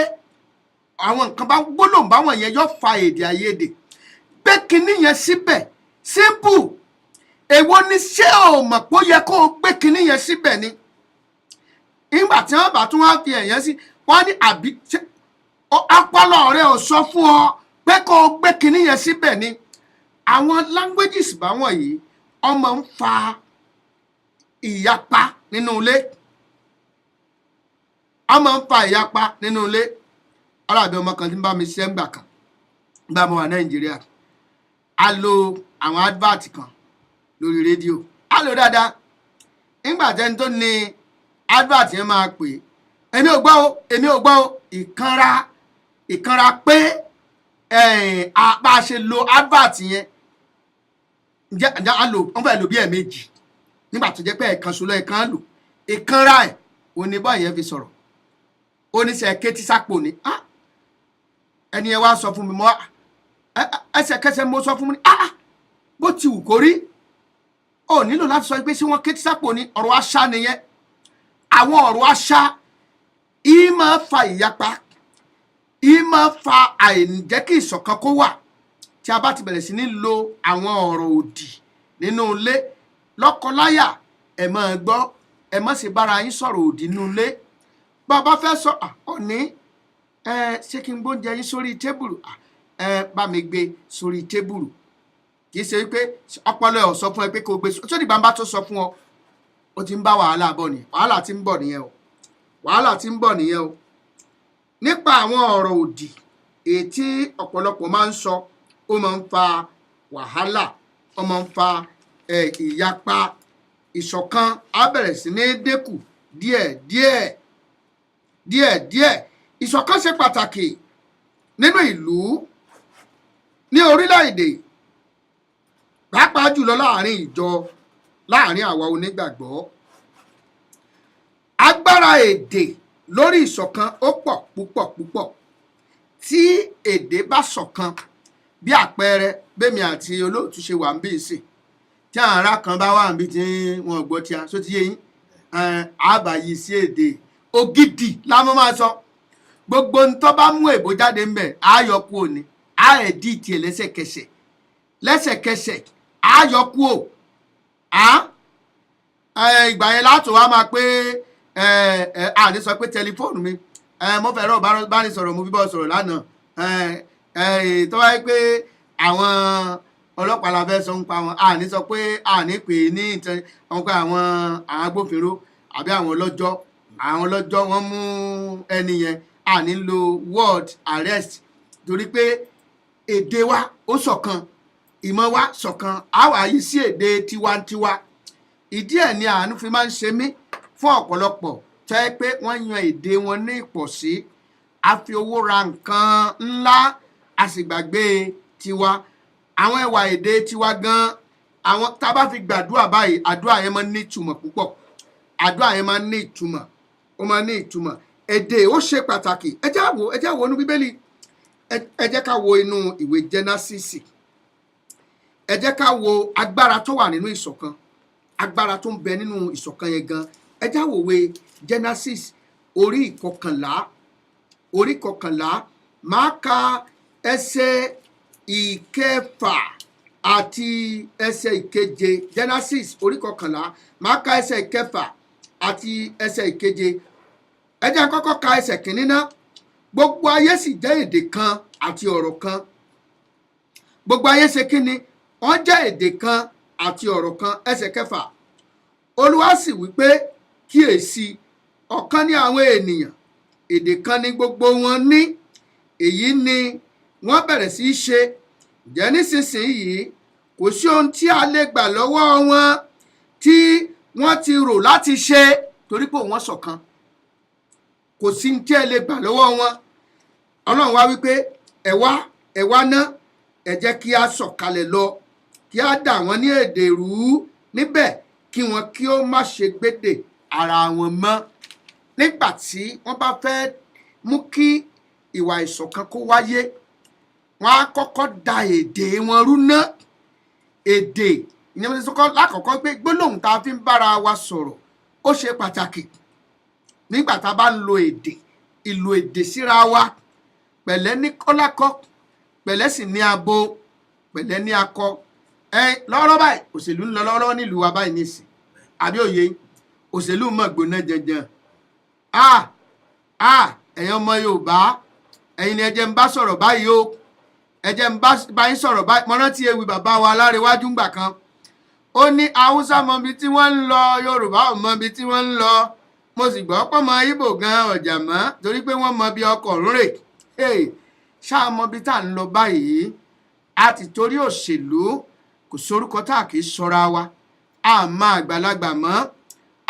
àwọn nǹkan bá gbólóhùn báwọn yẹn yóò fa èdè àìyedè gbé kinní yẹn síbẹ̀ simple èwo ni ṣé o mọ̀ pé ó yẹ kó o gbé kinní yẹn síbẹ̀ ni nígbà tí wọ́n bá tún wá fi ẹ̀yẹ́ sí wọ́n ní àbí ọpọlọ rẹ ò sọ fún ọ pé kó o gbé kinní yẹn síbẹ̀ ni àwọn languages báwọn yìí ọmọ ń fa ìyapa nínú ilé ọmọ ń fa ìyapa nínú ilé alábẹ́ ọmọ kan tí ń bá mi ṣe ń gbà kan gbà mọ́ wà Nàìjíríà a lo àwọn advert kan lórí rédíò a lò dáadáa nígbà tẹ́ni tó ní advert yẹn máa pè èmi ò gbọ́ o ìkanra pé bá a ṣe lo advert yẹn ǹjẹ́ a lò wọ́n fẹ́ lò bí ẹ̀ẹ̀mejì nígbà tó jẹ́ pé ẹ̀ẹ̀kan ṣoṣo ẹ̀ẹ̀kan lò ìkanra ẹ̀ oníbọ̀ yẹn fi sọ̀rọ̀ oníṣẹ́ kétí sápò ni ẹni ẹ wá sọ fún mi mọ́ ẹsẹ̀kẹsẹ̀ mo sọ fún mi bó ti wù kó rí ó nílò láti sọ pé sí wọn kétí sápò ni ọ̀rọ̀ àṣà nìyẹn àwọn ọ̀rọ̀ àṣà yìí máa fa ìyapa yìí máa fa àìjẹ́ kí ìṣọ̀kan kó wà tí a bá ti bẹ̀rẹ̀ sí ní lo àwọn ọ̀rọ̀ òdì nínú ilé lọ́kọláya ẹ máa gbọ́ ẹ má ṣe bára yín sọ̀rọ̀ òdì nínú ilé bá a bá fẹ́ sọ ọ̀ní ṣé kí n gbóúnjẹ yín sórí tébùrù bá mi gbé sórí tébùrù kì í ṣe wípé ọpọlọ ẹ̀ ò sọ fún ẹ pé kó o gbé sórí ìgbà bá tó sọ fún ọ ó ti ń bá wàhálà bọ̀ nìyẹn wàhálà ti ń bọ̀ nìyẹn o nípa àwọn ọ̀rọ̀ òdì èyí tí ọ̀pọ̀lọpọ̀ máa ń sọ ó máa ń fa wàhálà ó máa ń fa ìyapa ìṣọ̀kan á bẹ̀rẹ̀ sí ní dínkù díẹ̀díẹ̀ ìṣọ̀kan ṣe pàtàkì nínú ìlú ní orílẹ̀-èdè pàápàá jùlọ láàrin ìjọ láàrin àwa onígbàgbọ́ agbára èdè lórí ìṣọ̀kan ó pọ̀ púpọ̀ tí èdè bá ṣọ̀kan bí àpẹẹrẹ bẹ́mi àti olóòtú ṣe wà ń bí ìsìn tí àwọn ará kan bá wà ń bí tí wọn gbọ́ tí a só ti yé yín àbàyí sí èdè ògidì láwọn máa sọ gbogbo ń tó bá mú èbó jáde ń bẹ̀ àyọkú òní àẹ̀dí tiẹ̀ lẹ́sẹ̀kẹsẹ̀ àyọkú ò ìgbà yẹn látò wá máa pé àní sọ pé tẹlifóònù mi mo fẹ́ràn bánisọ̀rọ̀ mo fi bọ́ sọ̀rọ̀ lánàá tó wáyé pé àwọn ọlọ́pàá la fẹ́ sọ ń pa wọn àní sọ pé àní pè ní àwọn agbófinró àbí àwọn ọlọ́jọ́ wọ́n mú ẹni yẹn àní lo word arrest torí pé èdè wa ó ṣọ̀kan ìmọ̀ wa ṣọ̀kan àwa yìí sí èdè tiwantiwa ìdí ẹ̀ ni àánú fi máa ń ṣe mí fún ọ̀pọ̀lọpọ̀ tẹ́ pé wọ́n yan èdè wọn ní ìpọ̀sí a fi owó ra nǹkan ńlá a sì gbàgbé tiwa àwọn ẹwà èdè tiwa gan àwọn tá a bá fi gbàdúrà báyìí àdúrà yẹn máa ń ní ìtumọ̀ púpọ̀ àdúrà yẹn máa ń ní ìtumọ̀ ó máa ń ní ìtumọ̀ èdè ó ṣe pàtàkì ẹ jẹ́ wo inú bíbélì ẹ jẹ́ ká wo inú ìwé Genesis ẹ jẹ́ ká wo agbára tó wà nínú ìṣọ̀kan agbára tó ń bẹ nínú ìṣọ̀kan yẹn gan ẹ já wòwe Genesis orí ìkọkànlá máa ka ẹsẹ̀ ìkẹfà àti ẹsẹ̀ ìkeje Genesis orí ìkọkànlá máa ka ẹsẹ̀ ìkẹfà àti ẹsẹ̀ ìkeje ẹ jẹ́ kọ́kọ́ ka ẹsẹ̀ kìíní ná gbogbo ayé sì jẹ́ èdè kan àti ọ̀rọ̀ kan gbogbo ayé ṣe kí ni wọ́n jẹ́ èdè kan àti ọ̀rọ̀ kan ẹsẹ̀ kẹfà Olúwa sì wí pé kíyèsí ọ̀kan ní àwọn ènìyàn èdè kan ní gbogbo wọn ní èyí ni wọ́n bẹ̀rẹ̀ sí í ṣe ǹjẹ́ nísinsìnyí kò sí ohun tí a lè gbà lọ́wọ́ wọn tí wọ́n ti rò láti ṣe torí pé wọ́n ṣọ̀kan kò sí ohun tí ẹ lè gbà lọ́wọ́ wọn Ọlọ́run wá wípé ẹ wá ná ẹ jẹ́ kí a sọ̀kalẹ̀ lọ kí a dà wọ́n ní èdè rú níbẹ̀ kí wọn kí ó má ṣe gbédè ara wọn mọ́ nígbà tí wọ́n bá fẹ́ mú kí ìwà ìṣọ̀kan kó wáyé wọ́n á kọ́kọ́ da èdè wọn rú ná èdè ìyẹn mo ti sọ́kọ́ lákọ̀ọ́kọ́ pé gbólóhùn tá a fi ń bára wa sọ̀rọ̀ ó ṣe pàtàkì nígbà tá a bá ń lo èdè ìlò èdè síra wa pẹ̀lẹ́ ní kọ́lákọ́ pẹ̀lẹ́ sì ní abo pẹ̀lẹ́ ní akọ lọ́wọ́lọ́wọ́ báyìí òṣèlú ń lọ lọ́wọ́lọ́wọ́ nílùú wa báyìí nísìn àbí òye òṣèlú mọ̀ gbóná jẹjẹn ẹ̀yin ọmọ Yorùbá ẹ̀yin ni ẹ jẹ́ ń bá sọ̀rọ̀ báyìí o ẹ jẹ́ ń bá yín sọ̀rọ̀ báyìí mo rántí ewì bàbá wa Lárewájú ńgbà kan ó ní Haúsá mọ ibi tí wọ́n ń lọ Yorùbá ò mọ ibi tí wọ́n ń lọ mo sì gbọ́ pọ̀ mọ Ìgbò gan ọ̀jà mọ́ torí pé wọ́n mọ bí ọkọ̀ ń rè ṣáà mọ ibi tá à ń lọ báyìí a ti torí òṣèlú kò sórúkọ tá a kì í sọra wa àmọ́ àgbàlagbà mọ́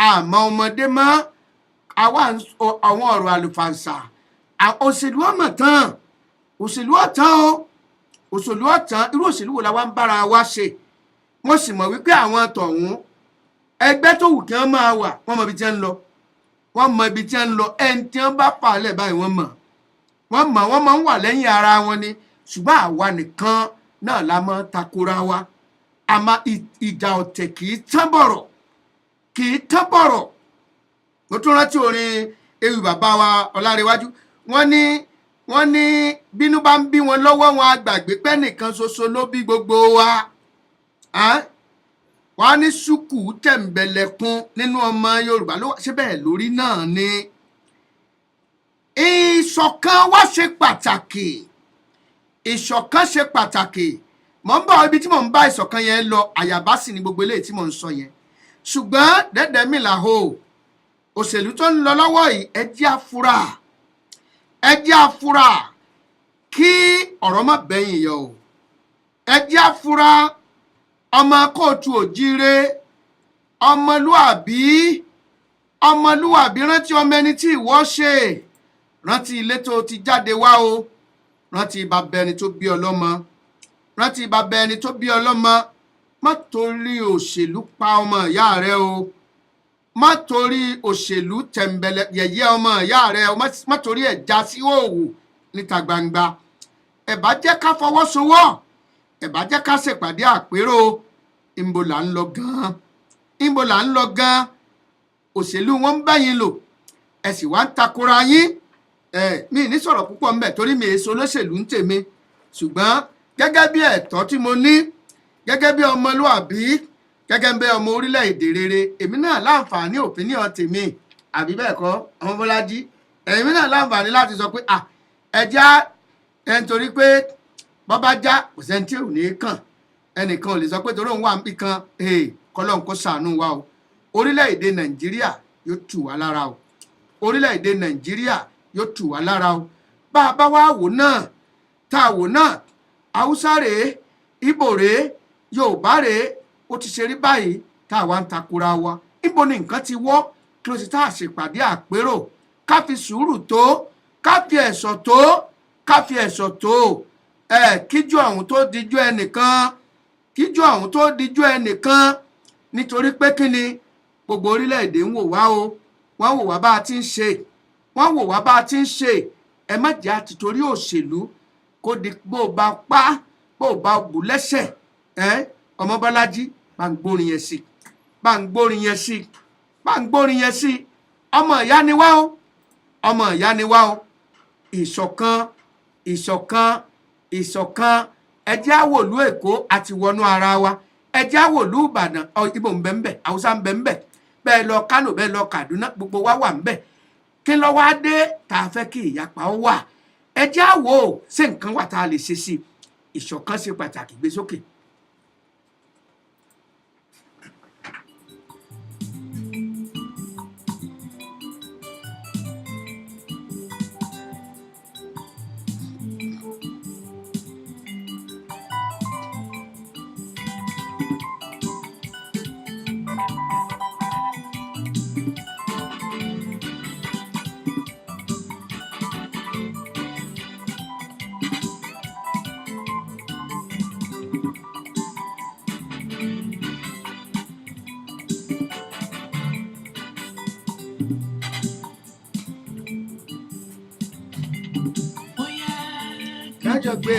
àmọ́ ọmọdé mọ́ àwọn ọ̀rọ̀ àlùfàǹsà òṣèlú ọmọ tán òṣèlú ọ̀tán o òṣèlú ọ̀tán irú òṣèlú wo la wá ń bára wa ṣe wọ́n sì mọ̀ wípé àwọn tọ̀hún ẹgbẹ́ tó wù kí wọ́n máa wà wọ́n mọ ibi tí wọ́n ń lọ wọ́n mọ ibi tí wọ́n ń lọ ẹni tí wọ́n bá fà á lẹ̀ báyìí wọ́n máa ń wà lẹ́yìn ara wọn ni ṣùgbọ́n àwa nìkan náà la máa ń takora wa àmọ́ ìjà ọ̀tẹ̀ kì í tán bọ̀rọ̀ mo tún rántí orin ewì bàbá wa Ọlárewájú wọ́n ní bínú bá ń bí wọn lọ́wọ́ wọn àgbàgbé pé nìkan ṣoṣo ló bí gbogbo wa wọ́n á ní ṣùkú tẹ̀m̀bẹ̀lẹ̀kun nínú ọmọ Yorùbá ló ṣe bẹ́ẹ̀ lórí náà ni ìṣọ̀kan wa ṣe pàtàkì ìṣọ̀kan ṣe pàtàkì mò ń bọ̀ ibi tí mò ń bá ìṣọ̀kan yẹn lọ àyàbá sì ni gbogbo eléyìí tí mò ń sọ yẹn ṣùgbọ́n dẹ́dẹ́ mi là hó òṣèlú tó ń lọ lọ́wọ́ yìí ẹ jẹ́ àfúrà kí ọ̀rọ̀ má bẹ́yìn yọ o ẹ jẹ́ àfúrà ọmọ kóòtù òjíire ọmọlúwàbí rántí ọmọ ẹni tí ìwọ ṣe rántí ilé tó ti jáde wá o rántí bàbá ẹni tó bí ọlọ́mọ má torí òṣèlú pa ọmọ ìyá rẹ o má torí òṣèlú tẹ̀m̀bẹ̀lẹ̀ yẹ̀yẹ́ ọmọ ìyá rẹ o má torí ẹ̀ já sí òwò níta gbangba ẹ bá jẹ́ ká fọwọ́sowọ́ ẹ bá jẹ́ ká ṣèpàdé àpérò ìbò là ń lọ gan òṣèlú wọn ń bẹ́yìn lò ẹ sì wá ń takora yín mi ní sọ̀rọ̀ púpọ̀ ńbẹ̀ torí mi èso olóṣèlú ń tèmi ṣùgbọ́n gẹ́gẹ́ bí ẹ̀tọ́ tí mo ní gẹ́gẹ́ bí ọmọlúàbí gẹ́gẹ́ bí ọmọ orílẹ̀-èdè rere èmi náà láǹfààní opinion tèmi àbí bẹ́ẹ̀ kọ́ ọmọ Bọ́lájí èmi náà láǹfààní láti sọ pé ẹja nítorí pé bọ́bá já kò sẹ́ni tí ò ní kàn ẹnìkan ò lè sọ pé torí òun wà níbì kan kọ́lọ́n kó ṣàánú wa o orílẹ̀-èdè Nàìjíríà yóò tù wá lára o orílẹ̀-èdè Nàìjíríà yóò tù wá lára o bá a bá wá wò náà tá a wò náà Haúsá rèé Ìgbò rèé Yorùbá rèé ó ti ṣe rí báyìí tá a wá ń takora wa níbo ni nǹkan ti wọ́ kí ló ti tá a ṣèpàdé àpérò ká fi sùúrù tó ká fi ẹ̀sọ̀ tó kíjú ọ̀hún tó dijú ẹnìkan nítorí pé kí ni gbogbo orílẹ̀-èdè ń wò wá o wọ́n wò wá bá a ti ń ṣe ẹ má jẹ́ àti torí òṣèlú kó di bó o bá pa bó o bá bù lẹ́sẹ̀ ọmọ Bọ́lájí bá ń gbórin yẹn sí ọmọ ìyá ni wá o ìṣọ̀kan ẹjẹ́ àwòlú Èkó àti wọnú ara wa ẹjẹ́ àwòlú Ìbàdàn Ìgbò ń bẹ ń bẹ Haúsá ń bẹ ń bẹ bẹ́ẹ̀ lọ Kánò bẹ́ẹ̀ lọ Kàdúná gbogbo wa wà ń bẹ kí ló wá dé tá a fẹ́ kí ìyapa ó wà ẹjẹ́ àwò ṣé nǹkan wà tá a lè ṣe sí ìṣọ̀kan ṣe pàtàkì gbé sókè. Kájọ gbé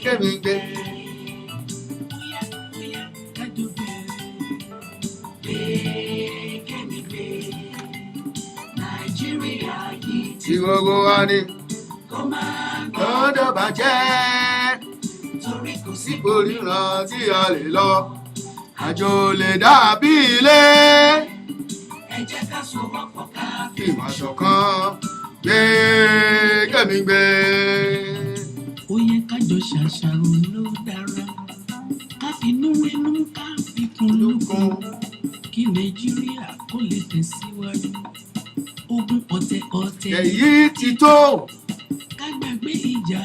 kẹ́mi gbé. Nàìjíríà yìí Tí gbogbo wa ní kò máa gbọ́dọ̀ bàjẹ́. torí kò oríran tí a lè lọ àjò lè dàbí ilé ẹ jẹ́ ká sowọ́pọ̀ ká kí ìmọ̀ ṣọ̀kan gbé kẹ́mi gbé. ó yẹ kájọ ṣàṣàrò ló dára ká finú wínú ká fikùn lukùn kí nàìjíríà kó lè tẹ̀síwájú ogun ọ̀tẹ̀ èyí ti tó ká gbàgbé ìjà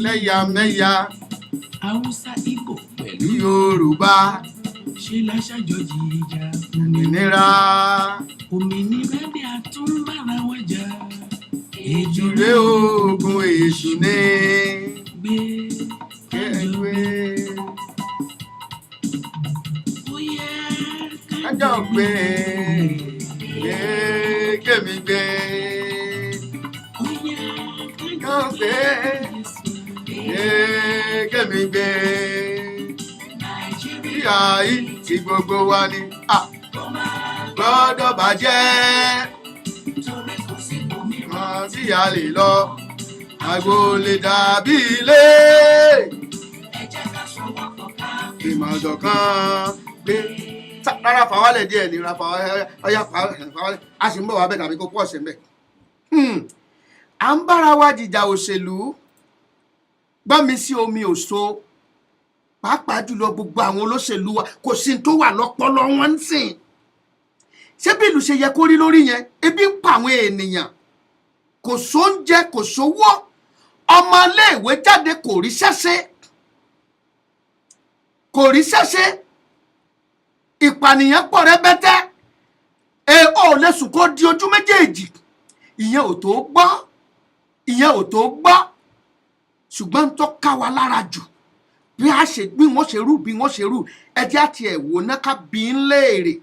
lẹ́yàmẹ̀yà haúsá ìgbò pẹ̀lú yorùbá ṣe láṣàjọjì ìjà òmìnira òmìnira ni a tún bára wa jà ìjùlé ogun èṣù ní gbé kẹgbẹ ó yẹ kájọ gbé kẹ́mi gbé ó yẹ kájọ gbé kẹ́mi gbé. Nàìjíríà yìí tí gbogbo wa ni gbọ́dọ̀ bàjẹ́ mọ́ tí a lè lọ àgbo lè dàbí ilé ìmọ̀ ṣọ̀kan gbé. Rárá fàwálẹ̀ díẹ̀ ni ra ọyá fàwálẹ̀ a sì ń bọ̀ wá bẹ́ẹ̀ tàbí kó pọ̀ sí bẹ́ẹ̀. À ń bára wa jìjà òṣèlú gbọ́n mi sí omi òṣó pàápàá jùlọ gbogbo àwọn olóṣèlú wa kò sí tó wà lọ́pọlọ wọn ń sìn. Ṣé bí ìlú ṣe yẹ kó rí lórí yẹn? Ebi ń pa àwọn ènìyàn, kò sóúnjẹ kò sówó, ọmọléèwé jáde kò rí ṣẹ́ṣe, ìpànìyàn pọ̀ rẹ́bẹ́tẹ́, ò lè sùn kó di ojú méjèèjì, ìyẹn ò tó gbọ́, ṣùgbọ́n tó ká wa lára jù bí wọ́n ṣe rú ẹjẹ́ àti ẹ̀wò náà ká bí ń léèrè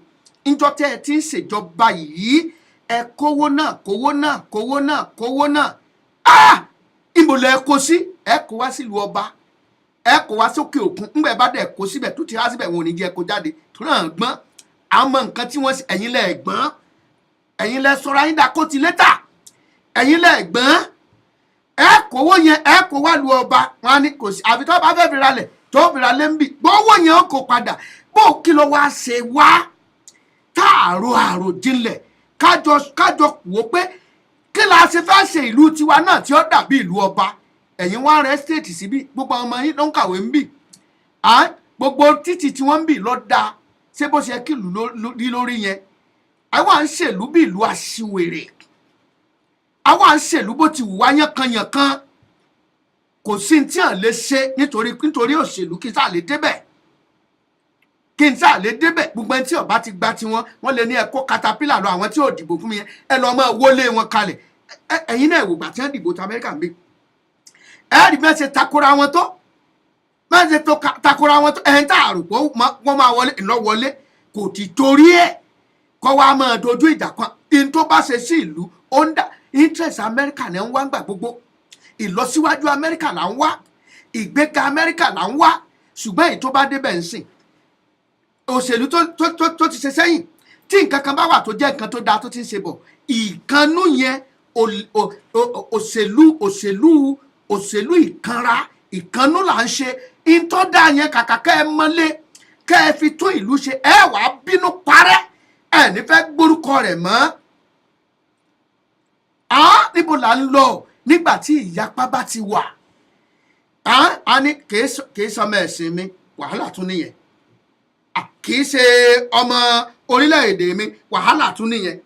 níjọ́ tẹ́ ẹ ti ń ṣèjọba yìí ẹ kówó náà ìmọ̀lẹ̀ ẹ kó sí ẹ kó wá sílùú ọba ẹ kó wá sókè òkun ńgbẹ bá dẹ̀ kó síbẹ̀ tó ti há síbẹ̀ wọn ò ní jẹ́ kó jáde tó náà gbọ́n àmọ́ nǹkan tí wọ́n ẹ̀yin lẹ̀ gbọ́n ẹ̀yin lẹ̀ sọ̀rọ̀ ayíǹda kó ti létà ẹ̀yin lẹ̀ gbọ́n ẹ kówó yẹn ẹ kó wá lu ọba wọn ní kò sí àfi tó bá fẹ́ fi ralẹ̀ tó fi ralẹ̀ ń bì gbówó yẹn ó kó padà bó kí ló wá ṣe wá táàrò àròjinlẹ̀ kájọ wò pé kí la ṣe fẹ́ ṣe ìlú tiwa náà tí ó dàbí ìlú ọba ẹ̀yin wá rẹ stéètì síbí gbogbo ọmọ yín ló ń kàwé ń bì gbogbo títì tí wọ́n ń bì lọ da ṣé bó ṣe kí ìlú rí lórí yẹn àwa ń ṣèlú bí ìlú aṣiwèrè àwa ń ṣèlú bó ti wù wá yánkanyànkan kò sí tí à ń lè ṣe nítorí òṣèlú kí n sáà lè débẹ̀ gbogbo ẹni tí ọba ti gba tiwọn wọ́n lè ní ẹ kó katapila lọ àwọn tí ò dìbò fún mi yẹn ẹ lọ mọ wọlé wọn kalẹ̀ ẹ̀yin náà ìwògbà tí wọ́n dìbò tó Amẹ́ríkà ń gbé ẹ rí bẹ́ẹ̀ ṣe takora wọn tó ẹ̀yin tá a rò pé wọ́n máa wọlé ìlọ́wọlé kò ti torí ẹ̀ kọ́ wa máa dojú ìjà kan in tó bá ṣe sí ìlú ó ń dà interest Amẹ́ríkà ní ń wá ń gbà gbogbo ìlọsíwájú Amẹ́ríkà là ń wá ìgbéga Amẹ́ríkà là ń wá ṣùgbọ́n èyí tó bá débẹ̀ ń sìn òṣèlú tó ti ṣe sẹ́yìn tí nǹkan kan bá wà tó jẹ́ nǹkan tó dáa tó ti ń ṣe bọ̀ ìkànnú yẹn òṣèlú ìkanra ìkànnú là ń ṣe ìtọ́dá yẹn kàkà kẹ́ ẹ mọ́lé kẹ́ ẹ fi tún ìlú ṣe ẹ wàá bínú parẹ́ ẹ ní fẹ́ gbórúkọ rẹ̀ mọ́ níbo là ń lọ nígbà tí ìyapa bá ti wà á ní kìí sọmọ ẹ̀sìn mi wàhálà tún nìyẹn kìí ṣe ọmọ orílẹ̀-èdè mi wàhálà tún nìyẹn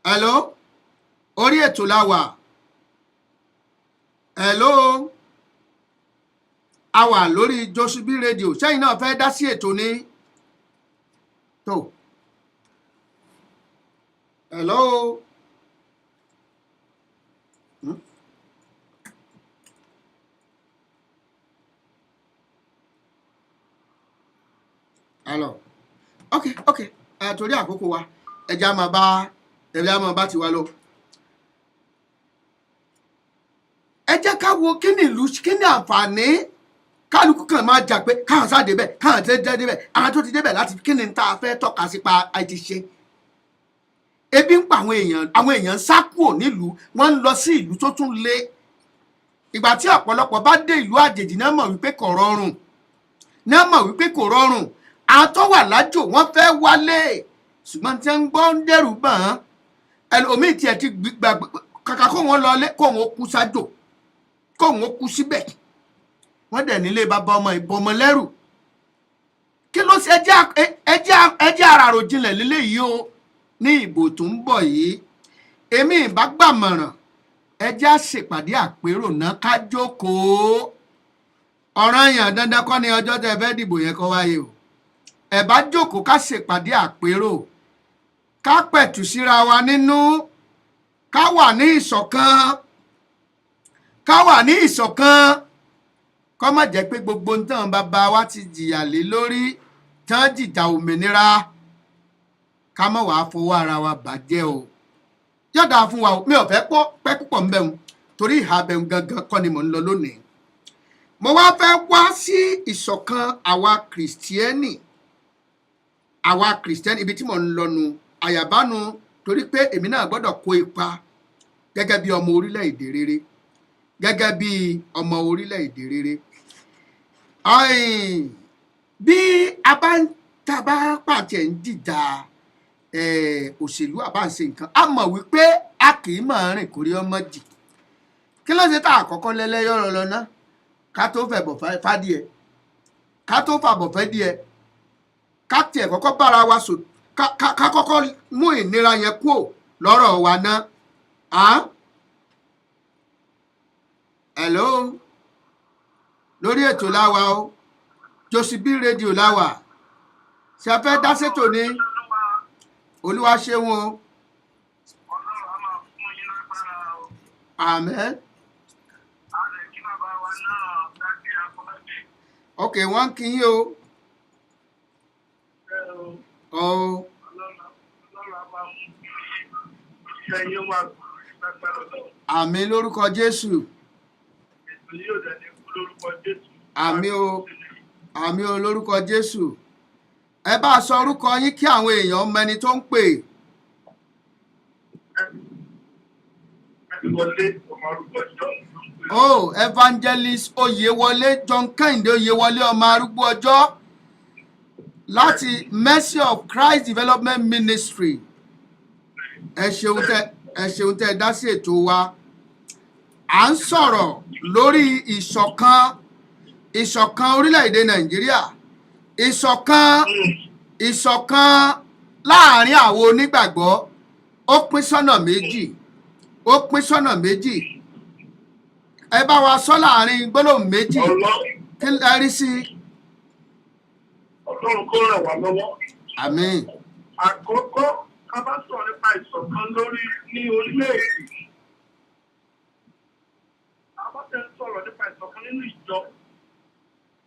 hello orí ètò la wà hello a wà lórí Josubi rédíò sẹ́yìn náà fẹ́ dá sí ètò ní tó hello. Alors, ok torí àkókò wa ẹja máa bá tiwa lọ. ẹ jẹ́ ká wo kí ni ìlú kí ni àǹfààní kálukú kan máa jà pé káwọn sáà débẹ̀ káwọn tẹ́ débẹ̀ àwọn tó ti débẹ̀ láti kí ni tá a fẹ́ tọ́ka sí pa àti ṣe. ebi ń pa àwọn èèyàn ń sá kúrò nílùú wọ́n ń lọ sí ìlú tó tún le. Ìgbà tí ọ̀pọ̀lọpọ̀ bá dé ìlú àjèjì náà mọ̀ wípé kò rọrùn, àwọn tó wà lájò wọ́n fẹ́ wálé ṣùgbọ́n tí wọ́n ń gbọ́ ń dẹ́rù bà án. Ẹlòmíì tiẹ̀ ti gbàgbé kàkà kó wọn lọlé kó wọn kú sájò, kó wọn kú síbẹ̀. Wọ́n dẹ̀ nílé bàbá ọmọ ìbọmọ lẹ́rù. Kí ló ṣe ẹjẹ́ àràrò jinlẹ̀ lélẹ́yìí o ní ìbò tó ń bọ̀ yìí. Èmi ìbá gbàmọ̀ràn ẹjẹ́ àṣèpàdé àpérò náà ká jókòó. Ọ̀ranyàn dandan kọ́ ni ọjọ́ tẹ́ fẹ́ dìbò yẹn kó wáyé o. Ẹ bá jókòó ká ṣèpàdé àpérò, ká pẹ̀tù síra wa nínú, ká wà ní ìṣọ̀kan, kó má jẹ́ pé gbogbo nǹkan bàbá wa ti jìyà lé lórí tán jìjà òmìnira ká má wàá fọwọ́ ara wa bàjẹ́ o. Yọ̀dà fún wa o, mi ò fẹ́ pẹ́ púpọ̀ ń bẹ̀rù torí ìhà bẹ̀rù gangan kọ́ ni mò ń lọ lónìí. Mo wá fẹ́ wá sí ìṣọ̀kan àwa kìrìsìtẹ́nì ibi tí mò ń lọnu àyàbánu torí pé èmi náà gbọ́dọ̀ kó ipa gẹ́gẹ́ bí ọmọ orílẹ̀-èdè rere. Bí a bá ń pàtẹ ń dìjà òṣèlú àbá ń ṣe nǹkan a mọ̀ wípé a kì í máa rìn kórí ọmọ jì. Kí ló ṣe tá àkọ́kọ́ lẹ́lẹ́yọ̀rọ̀ lọ ná ká tó fẹ̀bọ̀ fádìẹ, ká tó fàbọ̀ fẹ́ díẹ̀, ká tiẹ̀ kọ́kọ́ bára wa sò ká kọ́kọ́ mú ìnira yẹn kúrò lọ́rọ̀ wa ná. Hello, lórí ètò láwa o, Josibi rédíò láwa, ṣe a fẹ́ dá sétò ní Olúwa ṣeun o. Àmín. Ok, wọ́n kí yín o. Àmín lórúkọ Jésù. Àmín o lórúkọ Jésù. Ẹ bá sọ orúkọ yín kí àwọn èèyàn mọ ẹni tó ń pè. Evangelist Oyèwọlé John Kẹ́hìndé Oyèwọlé ọmọ arúgbó ọjọ́ láti Mercy of Christ Development Ministry. Ẹ ṣeun tẹ́ dá sí ètò wa. À ń sọ̀rọ̀ lórí ìṣọ̀kan orílẹ̀-èdè Nàìjíríà, ìṣọ̀kan láàrin àwọn onígbàgbọ́ ó pín sọ́nà méjì. Ẹ bá wa sọ láàrin gbólóhùn méjì kí ẹ rí sí. Ọlọ́run kó ràn wá lọ́wọ́. Àmín. Àkọ́kọ́ ká bá sọ̀rọ̀ nípa ìṣọ̀kan ní orílẹ̀-èdè. A bá tẹ̀ ń sọ̀rọ̀ nípa ìṣọ̀kan nínú ìjọ.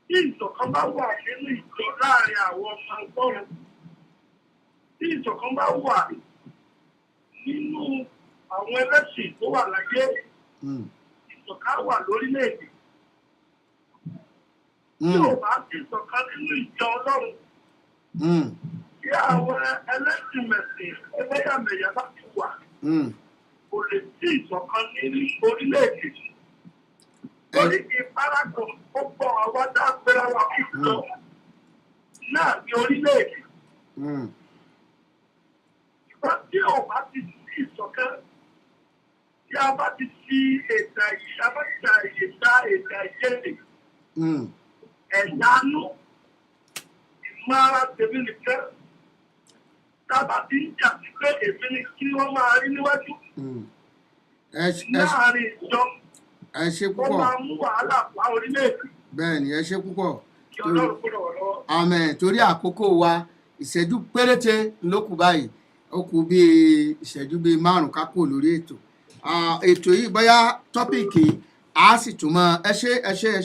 Tí ìṣọ̀kan bá wà nínú ìjọ láàrin àwọn ọmọ Ọlọ́run, tí ìṣọ̀kan bá wà nínú àwọn ẹlẹ́sìn tó wà láyé, ìṣọ̀kan wà lórílẹ̀-èdè. Tí ò bá sí ìṣọ̀kan nínú ìjọ Ọlọ́run, tí àwọn ẹlẹ́sìn mẹ̀sìn ẹlẹ́yàmẹ̀yà bá ti wà, kò lè sí ìṣọ̀kan nínú orílẹ̀-èdè. Torí ìfarakọ̀ ó pọ̀ àwọn dágbéra wa kíkọ náà ní orílẹ̀-èdè. Ìgbà tí ò bá ti sí ìṣọ̀kan, tí a bá ti fi èdè ìyédè, ẹ̀yánú, ìmọ̀ra tèmi nìkan, tábà tí ń jà sí pé èmi ni kí wọ́n máa rí níwájú. Láàárín ìjọ, ẹ ṣé púpọ̀. wọ́n máa mú wàhálà wá orílẹ̀-èdè. Bẹ́ẹ̀ni, ẹ ṣé púpọ̀. Kí Ọlọ́run kó ràn wá lọ́wọ́. Àmín. Torí àkókò wa ìṣẹ́jú péréte ló kù báyìí, ó kù bí ìṣẹ́jú bí 5 ká kúrò lórí ètò. Ètò yìí bóyá tọ́pìkì á sì tún mọ́ ẹ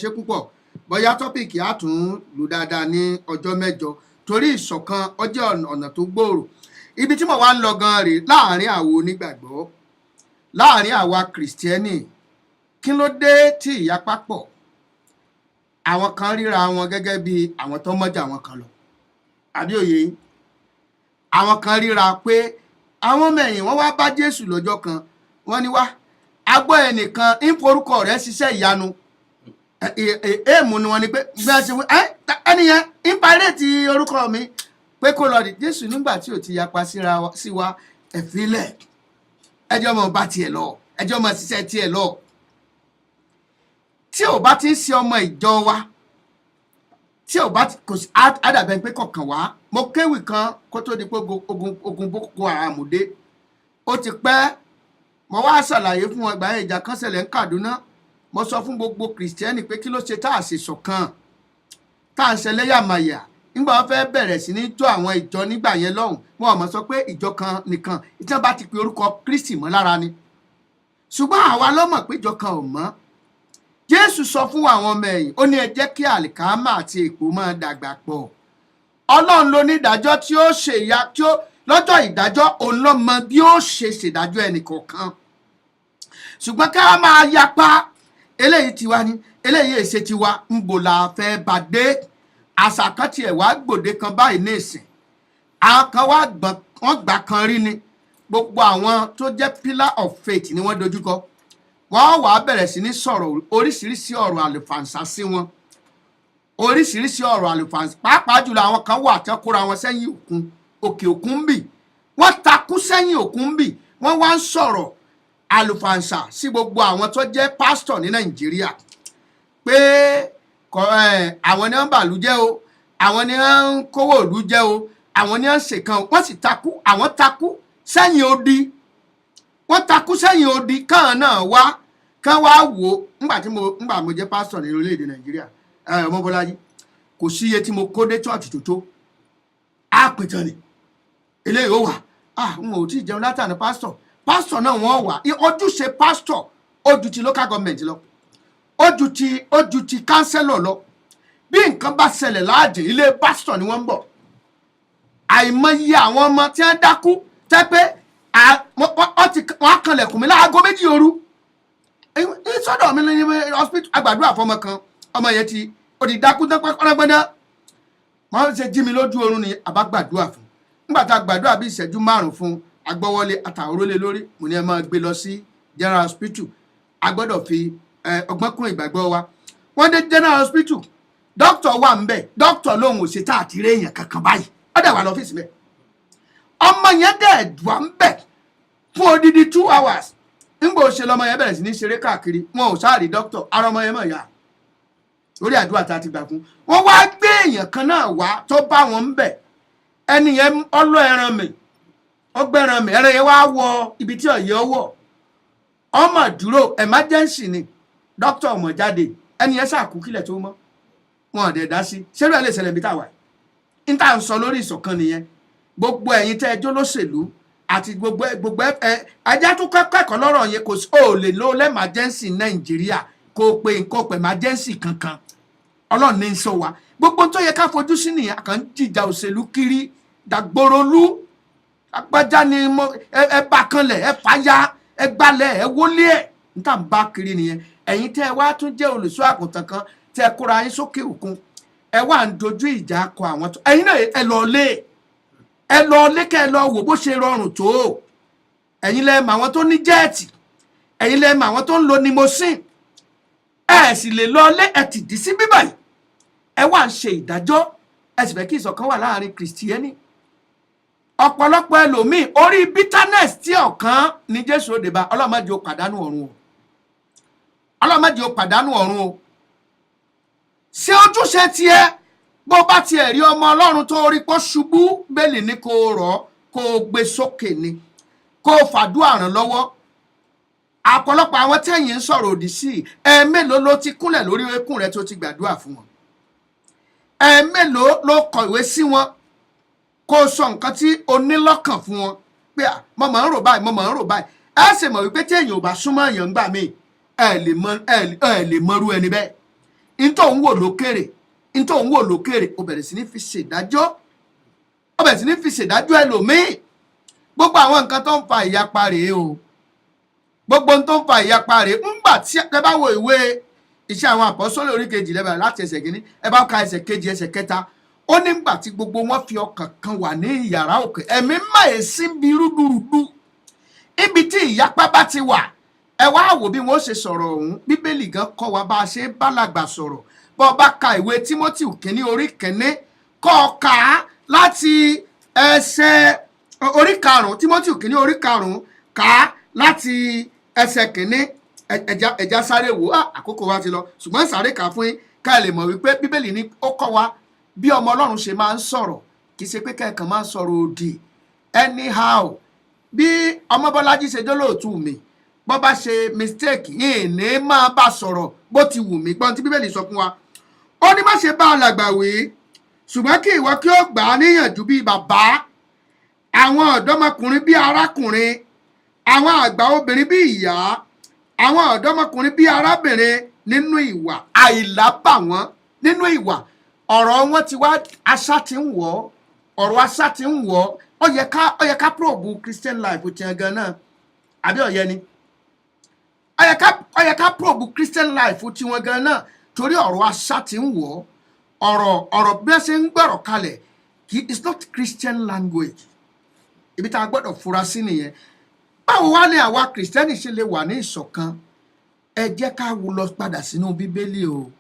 ṣé púpọ̀. Bóyá tọ́pìkì á tún lù dáadáa ní ọjọ́ mẹ́jọ torí ìṣọ̀kan ọjọ́ ọ̀nà tó gbòòrò. Ibi tí mo wá ń lọ gan rèé láàrin àwọn onígbàgbọ́, láàrin àwa kìrìsìtẹ́nì. Kí ló dé tí ìyapa pọ̀? Àwọn kan ríra wọn gẹ́gẹ́ bí àwọn tó mọ́jà wọn kan lọ. Àbí òye yín? Àwọn kan ríra pé àwọn ọmọ ẹ̀yìn wọ́n wá bá Jésù lọ́jọ́ kan, wọ́n ní wá agbọ́ ẹnìkan ń forúkọ rẹ̀ ṣiṣẹ́ ìyanu. Èèmù ni wọ́n ní pé bí wọ́n ṣe ẹnìyẹn ń parẹ́ẹ̀tì orúkọ mi pé kó lọ rí Jésù nígbà tí ò ti yapa sí wa ẹ̀fílẹ̀ ẹjọ́ mọ̀ bá tiẹ̀ lọ, ẹjọ́ mọ̀ ṣiṣẹ́ tiẹ̀ lọ. Tí ò bá ti ń ṣe ọmọ ìjọ wa, tí ò bá ti kò sí àdàbẹ̀ pé kọ̀ọ̀kan wá. Mo kéwì kan kó tó di pé ogun Boko Haram dé, ó ti pẹ́. Mo wá ṣàlàyé fún wọn ìgbà yẹn ìjà kan ṣẹlẹ̀ ní Kaduna. Mo sọ fún gbogbo kìrìsìtẹ́nì pé kí ló ṣe tá a ṣe ṣọ̀kan, tá a ń ṣẹlẹ́yàmàyà. Nígbà wọn fẹ́ bẹ̀rẹ̀ sí ní tó àwọn ìjọ nígbà yẹn lọ́hùn, wọn ò mọ̀ sọ pé ìjọ kan nìkan ìtàn bá ti pe orúkọ Kristi mọ́ lára ni. Ṣùgbọ́n àwa ló mọ̀ pé ìjọ kan ò mọ́. Jésù sọ fún àwọn ọmọ ẹ̀yìn, ó ní ẹ jẹ́ kí àlìkámà àti èpò máa dàgbà pọ̀. Ọlọ́run ló ní ìdájọ́ tí ó ṣe ìyá tí ó lọ́jọ́ ìdájọ́, òun ló mọ bí ó ṣe ṣèdájọ́ ẹnìkọ̀ọ̀kan. Ṣùgbọ́n ká máa yapa, eléyìí tiwa ni, eléyìí èsè tiwa, ń bò la fẹ́ bá dé. Àṣà kan tiẹ̀ wá gbòde kan báyìí ní ìsìn. Àwọn kan wọ́n gbà kan rí ni. Gbogbo àwọn tó jẹ́ pillar of faith ni wọ́n dojúkọ. Wọ́n wá bẹ̀rẹ̀ sí ní sọ̀rọ̀ oríṣiríṣi ọ̀rọ̀ àlùfàǹsà sí wọn. Oríṣiríṣi ọ̀rọ̀ àlùfàǹsà, pàápàá jùlọ àwọn kan wà tí wọ́n kóra wọn sẹ́yìn òkun, òkè òkun bì. Wọ́n takú sẹ́yìn òkun bì. Wọ́n wá ń sọ̀rọ̀ àlùfàǹsà sí gbogbo àwọn tó jẹ́ pásítọ̀ ní Nàìjíríà pé àwọn ni wọ́n ń bàlú jẹ́ o, àwọn ni wọ́n ń kówó ìlú jẹ́ o, àwọn ni wọ́n ń ṣèkan. Wọ́n sì takú, àwọn takú sẹ́yìn odi. Wọ́n takú sẹ́yìn odi kàn náà wá kán wá wò ó. Ńgbà mo jẹ́ pásítọ̀ ní orílẹ̀-èdè Nàìjíríà, ọmọ Bọ́lájí, kò sí iye tí mo kó dé chọ́ọ̀chì tó àpètàn ni eléyìí ó wà. N ò tí ì jẹun látàní pásítọ̀ náà wọ́n wà. Ojúṣe pásítọ̀ ó ju ti local government lọ, ó ju ti kánsẹ́lọ̀ lọ. Bí nǹkan bá ṣẹlẹ̀ láàdì, ilé pásítọ̀ ni wọ́n ń bọ̀. Àìmọye àwọn ọmọ tí wọ́n dákú tẹ́ pé wọ́n á kanlẹ̀kùn mi láago 2 òru. Sọ́dọ̀ mi ní hospital àgbàdúrà fọmọ kan, ọmọ yẹn ó ti dákú tán pẹ́pẹ́rẹ́gbẹ́dá. Wọ́n ṣe jí mi lójú oorun ni àbá gbàdúrà fún. Nígbà tá a gbàdúrà bí ìṣẹ́jú 5 fún, agbọ́wọ́lé àtàwọ́rọ́lé lórí, mo ní ẹ máa gbé lọ sí general hospital. A gbọ́dọ̀ fi ọgbọ́n kún ìgbàgbọ́ wa. Wọ́n dé general hospital, dókítà wà ń bẹ̀, dókítà lòun ò ṣe tá àtìrẹ́ èèyàn kankan báyìí. Ó dẹ̀ wà lọ́fíìsì bẹ́ẹ̀. Ọmọ yẹn dẹ̀ wà ń bẹ̀ fún odidi 2 hours. Nígbà ó ṣe lọ́mọ yẹn bẹ̀rẹ̀ sí ní ṣeré káàkiri, wọn ò sáà rí dókítà, ara ọmọ yẹn mọ̀ yá. Lórí àdúrà tá a ti gbà fún. Wọ́n wá gbé èèyàn kan náà wá tó bá wọn ń bẹ̀. Ẹni yẹn ọlọ́ ẹran mi, ọgbẹ́ran mi, ẹran yẹn wá wọ ibi tí ọ̀yẹ́ wọ̀. Ọmọ dúró emergency ni, dókítà ọmọ jáde, ẹni yẹn ṣàkú kílẹ̀ tó mọ́. Wọn ò dẹ̀ dá sí. Ṣérú ẹ̀ lè ṣẹlẹ̀ bí táwa yìí. Ní tá à ń sọ lórí ìṣọ̀kan nìyẹn. Gbogbo ẹ̀yin tẹ́ ẹjọ́ lóṣèlú àti gbogbo ajá tó kẹ́kọ̀ọ́ lọ́rọ̀ yẹn kò sí ò lè lo emergency Nàìjíríà kó pe nǹkan pẹ̀ emergency kankan. Ọlọ́run ní sọ wa. Gbogbo tó yẹ ká fojú sí nìyẹn, àkàn jìjà òṣèlú kiri, dàgbòrolú, agbájá ni ẹ bá kanlẹ̀, ẹ fàyà, ẹ gbalẹ̀, ẹ wọlé ẹ̀. Níta ń bá kiri nìyẹn. Ẹ̀yin tẹ́ ẹ wá tún jẹ́ olùṣọ́ àgùntàn kan, tẹ́ ẹ kóra yín sókè òkun, ẹ wá ń dojú ìjà kọ àwọn tó. Ẹ̀yin náà ẹ lọ lé kẹ́ ẹ lọ wò bó ṣe rọrùn tó. Ẹ̀yin lẹ mọ̀ àwọn tó ní jẹ́ẹ̀tì, ẹ̀yin lẹ mọ̀ àwọn tó ń lo limousine. Ẹ sì lè lọ lé, ẹ ti dì sí bíbà yìí. Ẹ wá ń ṣe ìdájọ́, ẹ sì fẹ́ kí ìṣọ̀kan wà láàrin kìrìsìtẹ́nì. Ọ̀pọ̀lọpọ̀ ẹlòmíì orí bitterness tí ọ̀kan ní Jésù òde bá. Ọlọ́run má jẹ́ ó pàdánù ọ̀run o. Ọlọ́run má jẹ́ ó pàdánù ọ̀run o. Ṣé ojúṣe tiẹ̀ bó bá tiẹ̀ rí ọmọ Ọlọ́run tó rí pọ́ ṣubú, bẹ́ẹ̀lì ní kó rọ̀, kó gbé sókè ni, kó fàdúrà ràn lọ́wọ́. Ọ̀pọ̀lọpọ̀ àwọn tẹ́yìn ń sọ̀rọ̀ òdì sí, ẹ̀ẹ̀mélòó ló ti kúnlẹ̀ lórí eékún rẹ̀ tó ti gbàdúrà fún wọn? Ẹ̀ẹ̀mélòó ló kọ̀wé sí wọn kó sọ nǹkan tí o ní lọ́kàn fún wọn pé mo máa ń rò báyìí, mo máa ń rò báyìí. Ẹ sì mọ̀ wípé tí èèyàn ò bá súnmọ́ èèyàn gbà mí, ẹ lè mọrú ẹni bẹ́ẹ̀. Ntọ́ ń wò lókèrè, ó bẹ̀rẹ̀ sí ní fi ṣèdájọ́, ẹlòmíì. Gbogbo àwọn nǹkan tó ń fa ìyapa rèé o. Gbogbo tó ń fa ìyapa rèé. Ńgbà tí ẹ bá wo ìwé Iṣẹ́ àwọn Àpọ́sítélì orí 2 lẹ́bàá láti ẹsẹ̀ 1, ẹ bá ka ẹsẹ̀ 2, ẹsẹ̀ 3, ó nígbà tí gbogbo wọn fi ọkàn kan wà ní ìyàrá òkè, ẹ̀mí máa èsì bí rúdurùdu ibi tí ìyapa bá ti wà. Ẹ wá wò bí wọ́n ṣe sọ̀rọ̀ ọ̀hún. Bíbélì gan kọ́ wa bá a ṣe bálàgbà sọ̀rọ̀. Bọ́ ọ bá ka ìwé Tímótì kínní orí kínní, kọ́ ọ kà á láti ẹsẹ̀ orí karùn-ún. Tímótì kínní orí karùn-ún, kà á láti ẹsẹ̀ kínní. Ẹja sáré wò á, àkókò wa ti lọ, ṣùgbọ́n sáré kà fún yín ká ẹ lè mọ̀ wípé Bíbélì ní ó kọ́ wa bí ọmọ Ọlọ́run ṣe máa ń sọ̀rọ̀, kì í ṣe pé kẹ́ẹ̀kan máa ń sọ̀rọ̀ òdì anyhow. Bí Ọmọbọ́lájí ṣe jólóòtú mi, bọ́ bá ṣe mistake yìí ní máa bá sọ̀rọ̀ bó ti wù mí. Gbọ́n tí Bíbélì sọ fún wa, ó ní má ṣe bá alàgbà wí, ṣùgbọ́n kí ìwọ kí ó gbà á níyànjú bí bàbá, àwọn ọ̀dọ́mọkùnrin bí arákùnrin, àwọn àgbà obìnrin bí ìyá, àwọn ọ̀dọ́mọkùnrin bí arábìnrin nínú ìwà àìlábàwọ́n. Nínú ìwà, ọ̀rọ̀ wọn ti wá, àṣà ti ń wọ̀, ọ̀rọ̀ àṣà ti ń wọ̀. Ó yẹ ká probe Christian life ti ẹ̀ gan náà, àbí ọ̀yẹ́ ni? Ó yẹ ká probe Christian life ti wọn gan náà, torí ọ̀rọ̀ àṣà ti ń wọ̀. Ọ̀rọ̀ bí wọ́n ṣe ń gbọ̀rọ̀ kalẹ̀, it's not Christian language. Ibi tá a gbọ́dọ̀ fura sí nìyẹn. Báwo wá ní àwa Kìrìsìtẹ́nì ṣe lè wà ní ìṣọ̀kan? Ẹ jẹ́ ká lọ padà sínú Bíbélì o,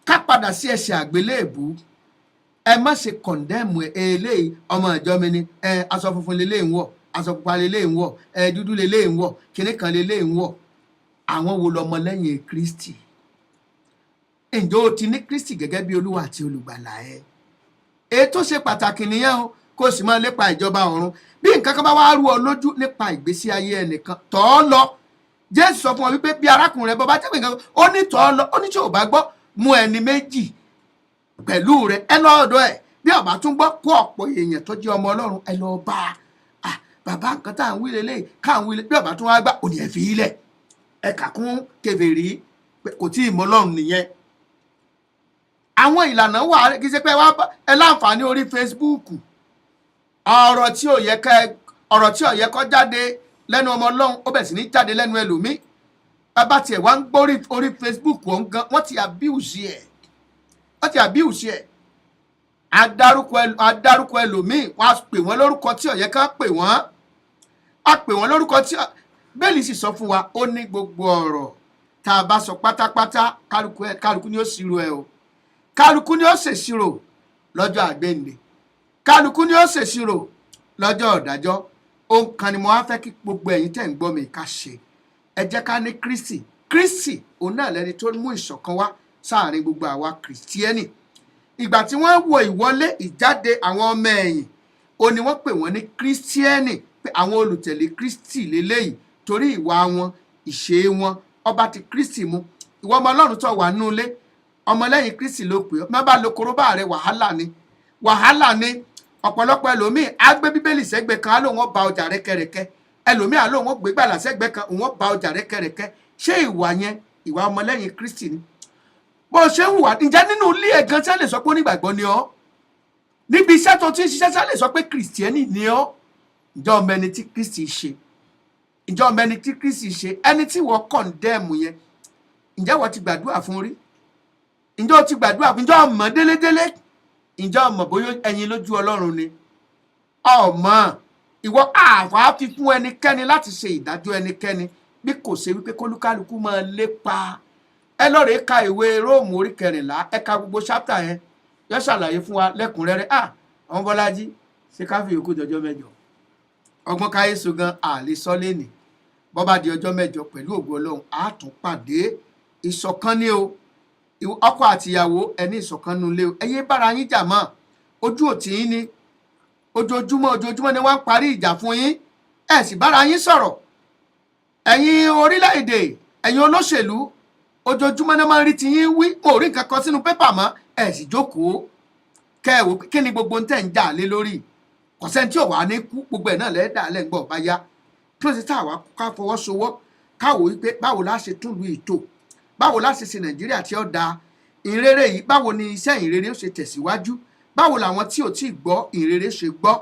ká padà sí ẹsẹ̀ àgbélébù. Ẹ má ṣe condemn eléyìí, ọmọ ìjọ mi ni, aṣọ funfun lélẹ́yìí ń wọ̀, aṣọ pupa lélẹ́yìí ń wọ̀, dúdú lélẹ́yìí ń wọ̀, kinní kan lélẹ́yìí ń wọ̀. Àwọn wo lọmọ lẹ́yìn Kristi? Ǹjẹ́ o ti ní Kristi gẹ́gẹ́ bí Olúwa àti olùgbàlà ẹ? Èyí tó ṣe pàtàkì nìyẹn o, kó o sì máa lépa ìjọba ọ̀run. Bí nǹkan kan bá wá rú ọ lójú nípa ìgbésí ayé ẹnìkan, tọ̀ ọ́ lọ. Jésù sọ fún ọ wípé bí arákùnrin rẹ bọ́ bá jẹ́ pé nǹkan, ó ní tọ̀ ọ́ lọ. Ó ní tí ò bá gbọ́, mú ẹni méjì pẹ̀lú rẹ, ẹ lọ ọ̀dọ̀ ẹ̀. Bí ó bá tún gbọ́, kó ọ̀pọ̀ èèyàn tó jẹ́ ọmọ Ọlọ́run, ẹ lọ bá a. Bàbá nǹkan tá à ń wí lélẹ́yìí, ká à ń wí lé, bí ó bá tún wá gbà, ò ní ẹ fi ilẹ̀. Ẹ kà kún kèfèrí, kò tí ì mọ Ọlọ́run nìyẹn. Àwọn ìlànà wà, kì í ṣe pé ẹ láǹfààní orí Facebook. Ọ̀rọ̀ tí ò yẹ kó jáde lẹ́nu ọmọ Ọlọ́run, ó bẹ̀ sí ní jáde lẹ́nu ẹlòmíì. Bàbá tiẹ̀ wá ń gbọ́ orí Facebook wọn gan, wọ́n ti abuse ẹ̀. Adárúkọ ẹlòmíì, wọ́n á pè wọ́n lórúkọ tí ò yẹ ká pè wọ́n. A pè wọ́n lórúkọ tí Bẹ́ẹ̀lì sì sọ fún wa, ó ní gbogbo ọ̀rọ̀ tá a bá sọ pátápátá, kálukú ni ó ṣírò ẹ̀ o. Kálukú ni ó ṣèṣirò lọ́jọ́ àgbéǹde. Kálukú ni ó ṣèṣirò lọ́jọ́ ọ̀dájọ́. Ohun kan ni mo wá fẹ́ kí gbogbo ẹ̀yin tẹ̀ ń gbọ́ mi ká ṣe. Ẹ jẹ́ ká ní Kristi. Kristi òun náà lẹni tó mú ìṣọ̀kan wá sáàrin gbogbo àwa Kìrìsìtíẹ́nì. Ìgbà tí wọ́n wo ìwọlé ìjáde àwọn ọmọ ẹ̀yìn, ó ní wọ́n pè wọ́n ní Kìrìsìtíẹ́nì, pé àwọn olùtẹ̀lé Kristi lélẹ́yìí torí ìwà wọn, ìṣe wọn, ọba ti Kristi mu. Ìwọ ọmọ Ọlọ́run tó wà nínú ilé, ọmọlẹ́yìn Kristi ló pè ọ́. Má bá lo korobá rẹ, wàhálà ni. Ọ̀pọ̀lọpọ̀ ẹlòmíì á gbé Bíbélì sẹ́gbẹ̀ kan, á lóun ó ba ọjà rẹ́kẹrẹ́kẹ́. Ẹlòmíì á lóun ó gbé gbàlà sẹ́gbẹ̀ kan, òun ó ba ọjà rẹ́kẹrẹ́kẹ́. Ṣé ìwà yẹn ìwà ọmọlẹ́yìn Kristi ni? Bó ṣe ń wà, ǹjẹ́ nínú ilé ẹ̀ gan tí a lè sọ pé onígbàgbọ́ ni ọ́? Níbi iṣẹ́ tó ti ń ṣiṣẹ́ tí a lè sọ pé Kìrìsìtẹ́nì ni ọ́? Ǹjẹ́ ọmọ ẹni tí Kristi ṣe? Ẹni tí wọ́n kọ̀ndẹ́ẹ̀mù yẹn, ǹjẹ́ wọ́n ti gbàdúrà fún rí? Ǹjẹ́ o ti gbàdúrà fún? Ǹjẹ́ ọmọ délédélé? Ǹjẹ́ ọmọ bóyá ẹyin lójú Ọlọ́run ni? Ọmọ ìwọ àwa fi fún ẹnikẹ́ni láti ṣe ìdájọ́ ẹnikẹ́ni bí kò ṣe wípé kólúkálukú máa lépa. Ẹ lọ́ọ̀rẹ́ ka ìwé Róòmù orí 14, ẹ ka gbogbo ṣápítà yẹn, yóò ṣàlàyé fún wa lẹ́kùnrẹ́rẹ́. Àwọn Bọ́lájí ṣe ká fi yòókù dọjọ́ mẹ́jọ. Ọgbọ́n káyé so gan àlè sọ́lé nì. Bọ́ bá di ọjọ́ mẹ́jọ pẹ̀lú ògo Ọlọ́run, á tún pàdé. Ìṣọ̀kan ni o. Ọkọ àti ìyàwó ẹni ìṣọ̀kan nínú ilé o. Ẹ yé bára yín jà mọ́. Ojú òtí yín ni. Ojoojúmọ́ ni wọ́n ń parí ìjà fún yín. Ẹ sì bára yín sọ̀rọ̀. Ẹ̀yin orílẹ̀-èdè, ẹ̀yin olóṣèlú, ojoojúmọ́ ni máa ń rí ti yín wí. Mo rí nǹkan kan sínú pépà mọ́. Ẹ sì jókòó. Kẹ́ ẹ wò kí ni gbogbo ń tẹ̀ ń jà lé lórí. Kò sẹ́ni tí ò wá ní kú, gbogbo ẹ̀ náà lẹ́ẹ̀dá lẹ́ǹgbọ̀n bá yá. Kí ló ṣe tá àwa ká fọwọ́sowọ́ káwò wípé báwo la ṣe tún lu ìtò, báwo la ṣe ṣe Nàìjíríà tí ó da ìrere yìí, báwo ni iṣẹ́ ìrere ó ṣe tẹ̀síwájú, báwo làwọn tí ò tí ì gbọ́ ìrere ṣe gbọ́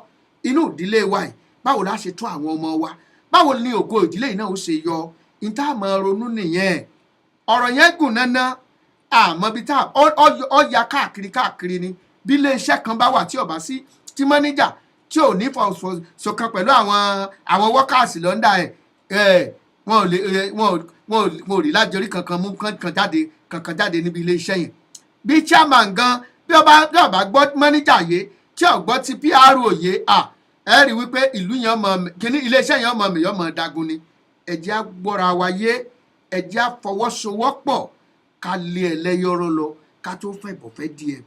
inú ìdílé wa yìí, báwo la ṣe tún àwọn ọmọ wa, báwo ni ògo ìdílé yìí náà ó ṣe yọ. Ní tá a máa ronú nìyẹn. Ọ̀rọ̀ yẹn gùn náná, àmọ́ bí tá ọ ya káàkiri ni bí ilé iṣẹ́ kan bá wà tí ọba sí tí mọ́níjà tí ò ní fọ̀sọ̀kan pẹ̀lú àwọn wọ́kàsì lọ́ndà ẹ̀ wọn ò rí lájọrí kankan mú kankan jáde níbi ilé iṣẹ́ yẹn. Bí chairman gan bí ọba gbọ́ mọ́níjà yé tí ọ̀gbọ́ ti PRO yé ẹ rí wípé ìlú yẹn kíní ilé iṣẹ́ yẹn mọ̀ dagun ni. Ẹ jẹ́ á gbọ́ra wa yé, ẹ jẹ́ á fọwọ́sowọ́pọ̀ ká lé ẹlẹ́yọ̀rọ̀ lọ ká tó fẹ́ bọ̀ fẹ́ di ẹ̀.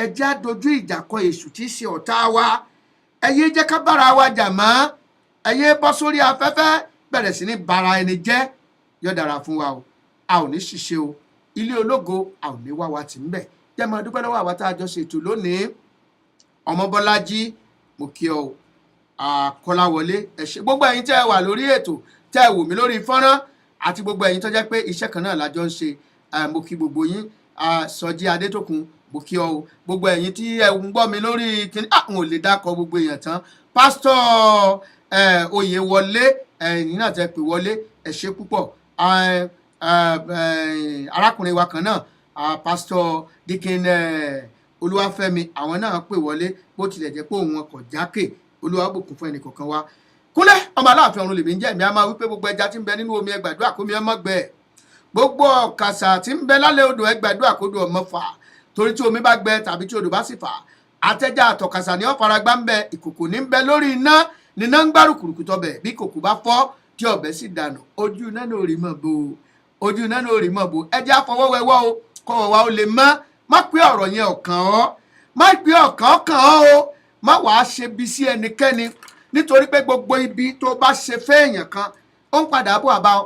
Ẹ jẹ́ á dojú ìjà kọ èṣù tí í ṣe ọ̀tá wa. Ẹ yé jẹ́ ká bára wa jà mọ́. Ẹ yé bọ́ sórí afẹ́fẹ́ bẹ̀rẹ̀ sí ní bara ẹni jẹ́. Yóò dára fún wa o, a ò ní ṣiṣẹ́ o, ilé ológo a ò ní wá wa tì ń bẹ̀. Jẹ́ máa dúpẹ́ lọ́wọ́ àwa tá a jọ ṣètò lónìí. Ọmọbọ́lájí mo kí ọ o, Kọ́láwọlé ẹ ṣé, gbogbo ẹ̀yin tẹ́ ẹ wà lórí ètò tẹ́ ẹ wò mí lórí fọ́nrán àti gbogbo ẹ̀yin tó jẹ́ pé iṣẹ́ kan náà lájọ ń ṣe, mo kí gbogbo yín. Sọjí Adétókun mo kí ọ o, gbogbo ẹ̀yin tí ẹ ń gbọ́ mi lórí kíní àwọn ò lè dákọ̀ gbogbo èèyàn tán. Pásítọ̀ Oyèwọlé ẹ̀yin náà tẹ́ pè wọlé ẹ ṣé púpọ̀. Arákùnrin wa kan náà Pásítọ̀ Dikin Olúwafẹ́mi àwọn náà pè wọlé bó tilẹ̀ jẹ́ pé òun ọkọ̀ jákè. Olúwa bùkún fún ẹnìkọ̀ọ̀kan wa. Kúnlé ọmọ Aláàfin ọ̀run lèmi ń jẹ́, mi á máa wípé gbogbo ẹja tí ń bẹ nínú omi ẹ gbàdúrà kó mi ọmọ gbẹ, gbogbo ọ̀kàsà tí ń bẹ lálẹ́ odò ẹ gbàdúrà kó do ọmọ fà, torí tí omi bá gbẹ tàbí tí odò bá sì fà àtẹ̀já àtọ̀kàsà ní ọ̀fara gbá ń bẹ, ìkòkò ní ń bẹ lórí iná níná ń gbárù kùrùkùtọ̀ bẹ̀, bí kòkò bá fọ́ tí ọ̀bẹ sì dànù ojú iná náà rí mọ̀ bò ẹja fọwọ́wẹ́wọ́ o kọ́wọ́ wa ó lè mọ́. Má pé ọ̀rọ̀ yẹn ọ̀kàn ọ́, má pé ọ̀kàn ọ́ o, má wàá ṣe bí sí ẹnikẹ́ni, nítorí pé gbogbo ibi tó bá ṣe fẹ́ẹ̀yàn kan ó ń padà bọ̀ àbá ọ,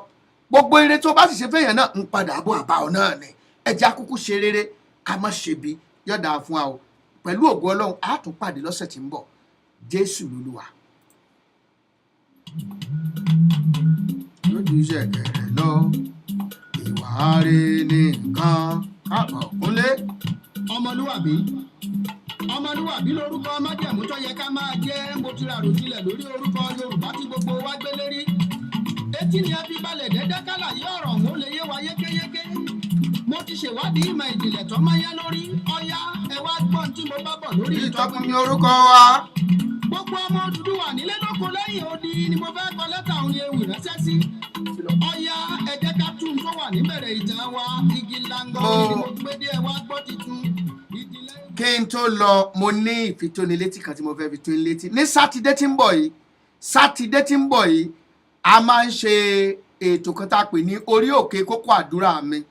gbogbo ire tó bá sì ṣe fẹ́ẹ̀yàn náà ń padà bọ̀ àbá ọ náà ni. Ẹja kúkú ṣe rere ká má ṣe bí, yọ̀dà fún wa o. Pẹ̀lú ògo Ọlọ́run á tún pàdé lọ́sẹ̀ tí ń bọ̀. Jésù lolúwa. Lójú ṣẹ̀kẹ̀rẹ̀ lọ ìwà rere nìkan káàbọ̀ Kúnlé. Ọmọlúwàbí lórúkọ májẹ̀mú tó yẹ ká máa jẹ́. Mo ti rà ròjìnlẹ̀ lórí orúkọ Yorùbá tí gbogbo wa gbé lérí. Etí ni a fi balẹ̀ dẹ́dẹ́ kálàyé ọ̀rọ̀ òun ó lè yé wa yékéyéké. Mo ti ṣèwádìí ìmọ̀ ìjìnlẹ̀ tó máyá lórí. Ọ̀yá ẹ wá gbọ́n tí mo bá bọ̀ lórí ìtọ́kùnrin orúkọ wa. Gbogbo ọmọ Odùduwà nílé lóko lẹ́yìn odi ni mo fẹ́ kọ lẹ́tà òun ewì ránṣẹ́ sí. Ọ̀yá ẹ jẹ́ ká tún tó wà níbẹ̀rẹ̀ ìtàn wa. Igi langọ ni mo gbé dé ẹ wá gbọ́ titun. Kí n tó lọ mo ní ìfitónilétí kan tí mo fẹ́ fi tó létí. Ní Sátidé tí ń bọ̀ yìí a máa ń ṣe ètò kan tá a pè ní orí òkè kókó àdúrà mi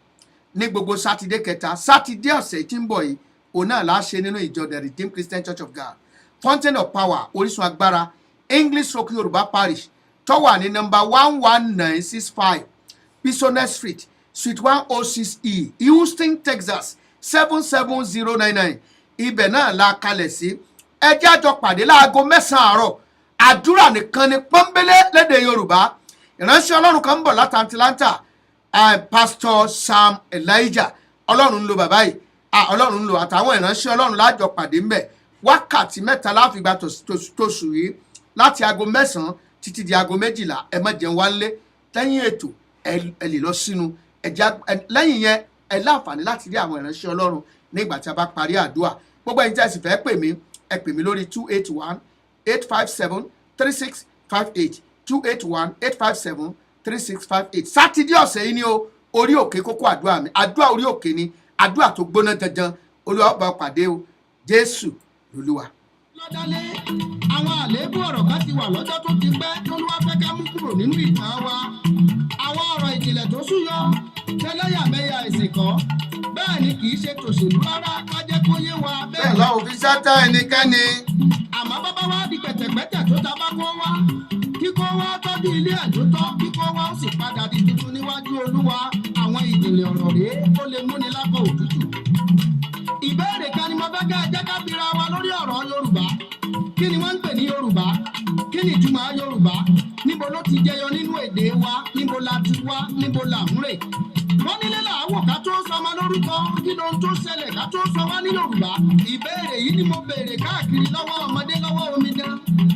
ní gbogbo Sátidé kẹta. Sátidé ọ̀sẹ̀ tí ń bọ̀ yìí òun náà la ṣe nínú ìjọ The Redeemed Christian Church of God, Fountain of Power, Orísun Agbára, English Rock Yorùbá Parish tó wà ní nọ́mbà 11965 Bisonet Street, Suite 106E, Houston, Texas 77099. Ibẹ̀ náà la kalẹ̀ sí. Ẹ jẹ́ a jọ pàdé láago 9 àárọ̀. Àdúrà nìkan ni pọ́nbélé lédè Yorùbá. Ìránṣẹ́ Ọlọ́run kan ń bọ̀ láti Atlanta, Pastor Sam Elijah. Ọlọ́run ń lo bàbá yìí, Ọlọ́run ń lo àtàwọn ìránṣẹ́ Ọlọ́run lájọ pàdé ńbẹ̀. Wákàtí 3 láfìgbà tóṣù yìí láti aago 9 títí di aago 12. Ẹ má jẹun wá ńlé. Lẹ́yìn ètò ẹ lè lọ sínú. Lẹ́yìn yẹn ẹ láǹfààní láti rí àwọn ìránṣẹ́ Ọlọ́run nígbà tí a bá parí àdúrà. Gbogbo ẹ̀yin tí ẹ sì fẹ́ pè mí, ẹ pè mí lórí 281-857-3658 281-857-3658. Sátidé ọ̀sẹ̀ yìí ni o, orí òkè kókó àdúrà mi. Àdúrà orí òkè ni àdúrà tó gbóná janjan. Olúwa bá pàdé o. Jésù lolúwa. Lọ́dálé àwọn àléébù ọ̀rọ̀ kan ti wà lọ́jọ́ tó ti pẹ́ t'Olúwa fẹ́ ká mú kúrò nínú ìtàn wa. Àwọn ọ̀rọ̀ ìjìnlẹ̀ tó súyọ tẹ́lẹ̀yàmẹ̀yà ìsìnkọ́ bẹ́ẹ̀ ni kì í ṣe tòṣèlú rárá ká jẹ́ kó yé wa bẹ́ẹ̀. Bẹ́ẹ̀ lọ́wọ́ fi sátá ẹnikẹ́ni. Àmọ́ bàbá wa di pẹ̀tẹ̀pẹ̀tẹ̀ tó ta bá kó wá. Kíkó wá tọ́jú ilé ẹ̀ tó tọ́, kíkó wá ó sì padà di tuntun níwájú Olúwa. Àwọn ìjìnlẹ̀ ọ̀rọ̀ rèé ó lè múni lápò òtútù. Ìbéèrè kan ni mo fẹ́ ká ẹ jẹ́ ká bira wa lórí ọ̀rọ̀ Yorùbá. Kí ni wọ́n ń pè ní Yorùbá? Kí ni ìtumọ̀ Yorùbá? Níbo ló ti jẹyọ nínú èdè wa? Níbo la ti wá? Níbo la ń rè? Wọ́n nílé làáwò ká tó sọmọ lórúkọ. Kí ló ń tó ṣẹlẹ̀ ká tó sọ wá ní Yorùbá? Ìbéèrè yìí ni mo béèrè káàkiri lọ́wọ́ ọmọdé lọ́wọ́ omidan.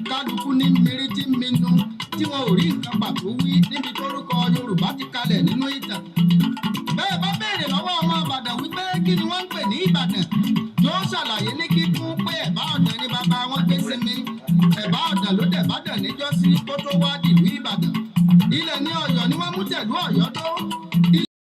Kálukú ní mírí tí minú tí wọn ò rí nǹkan pàtó wí níbi tórúkọ Yorùbá ti kalẹ̀ nínú ìtàn. Bẹ́ẹ̀ bá béèrè lọ́wọ́ ọmọ Ìbàdàn wípé kí ni wọ́n ń pè ní Ìbàdàn, yóò ṣàlàyé ní kíkún. wọ́n gbé sinmi ẹ̀bá ọ̀dàn ló dẹ̀ bá dàn níjọ́sí kó tó wá dìlú Ìbàdàn ilẹ̀ ní Ọ̀yọ́ ni wọ́n mú tẹ̀lú Ọ̀yọ́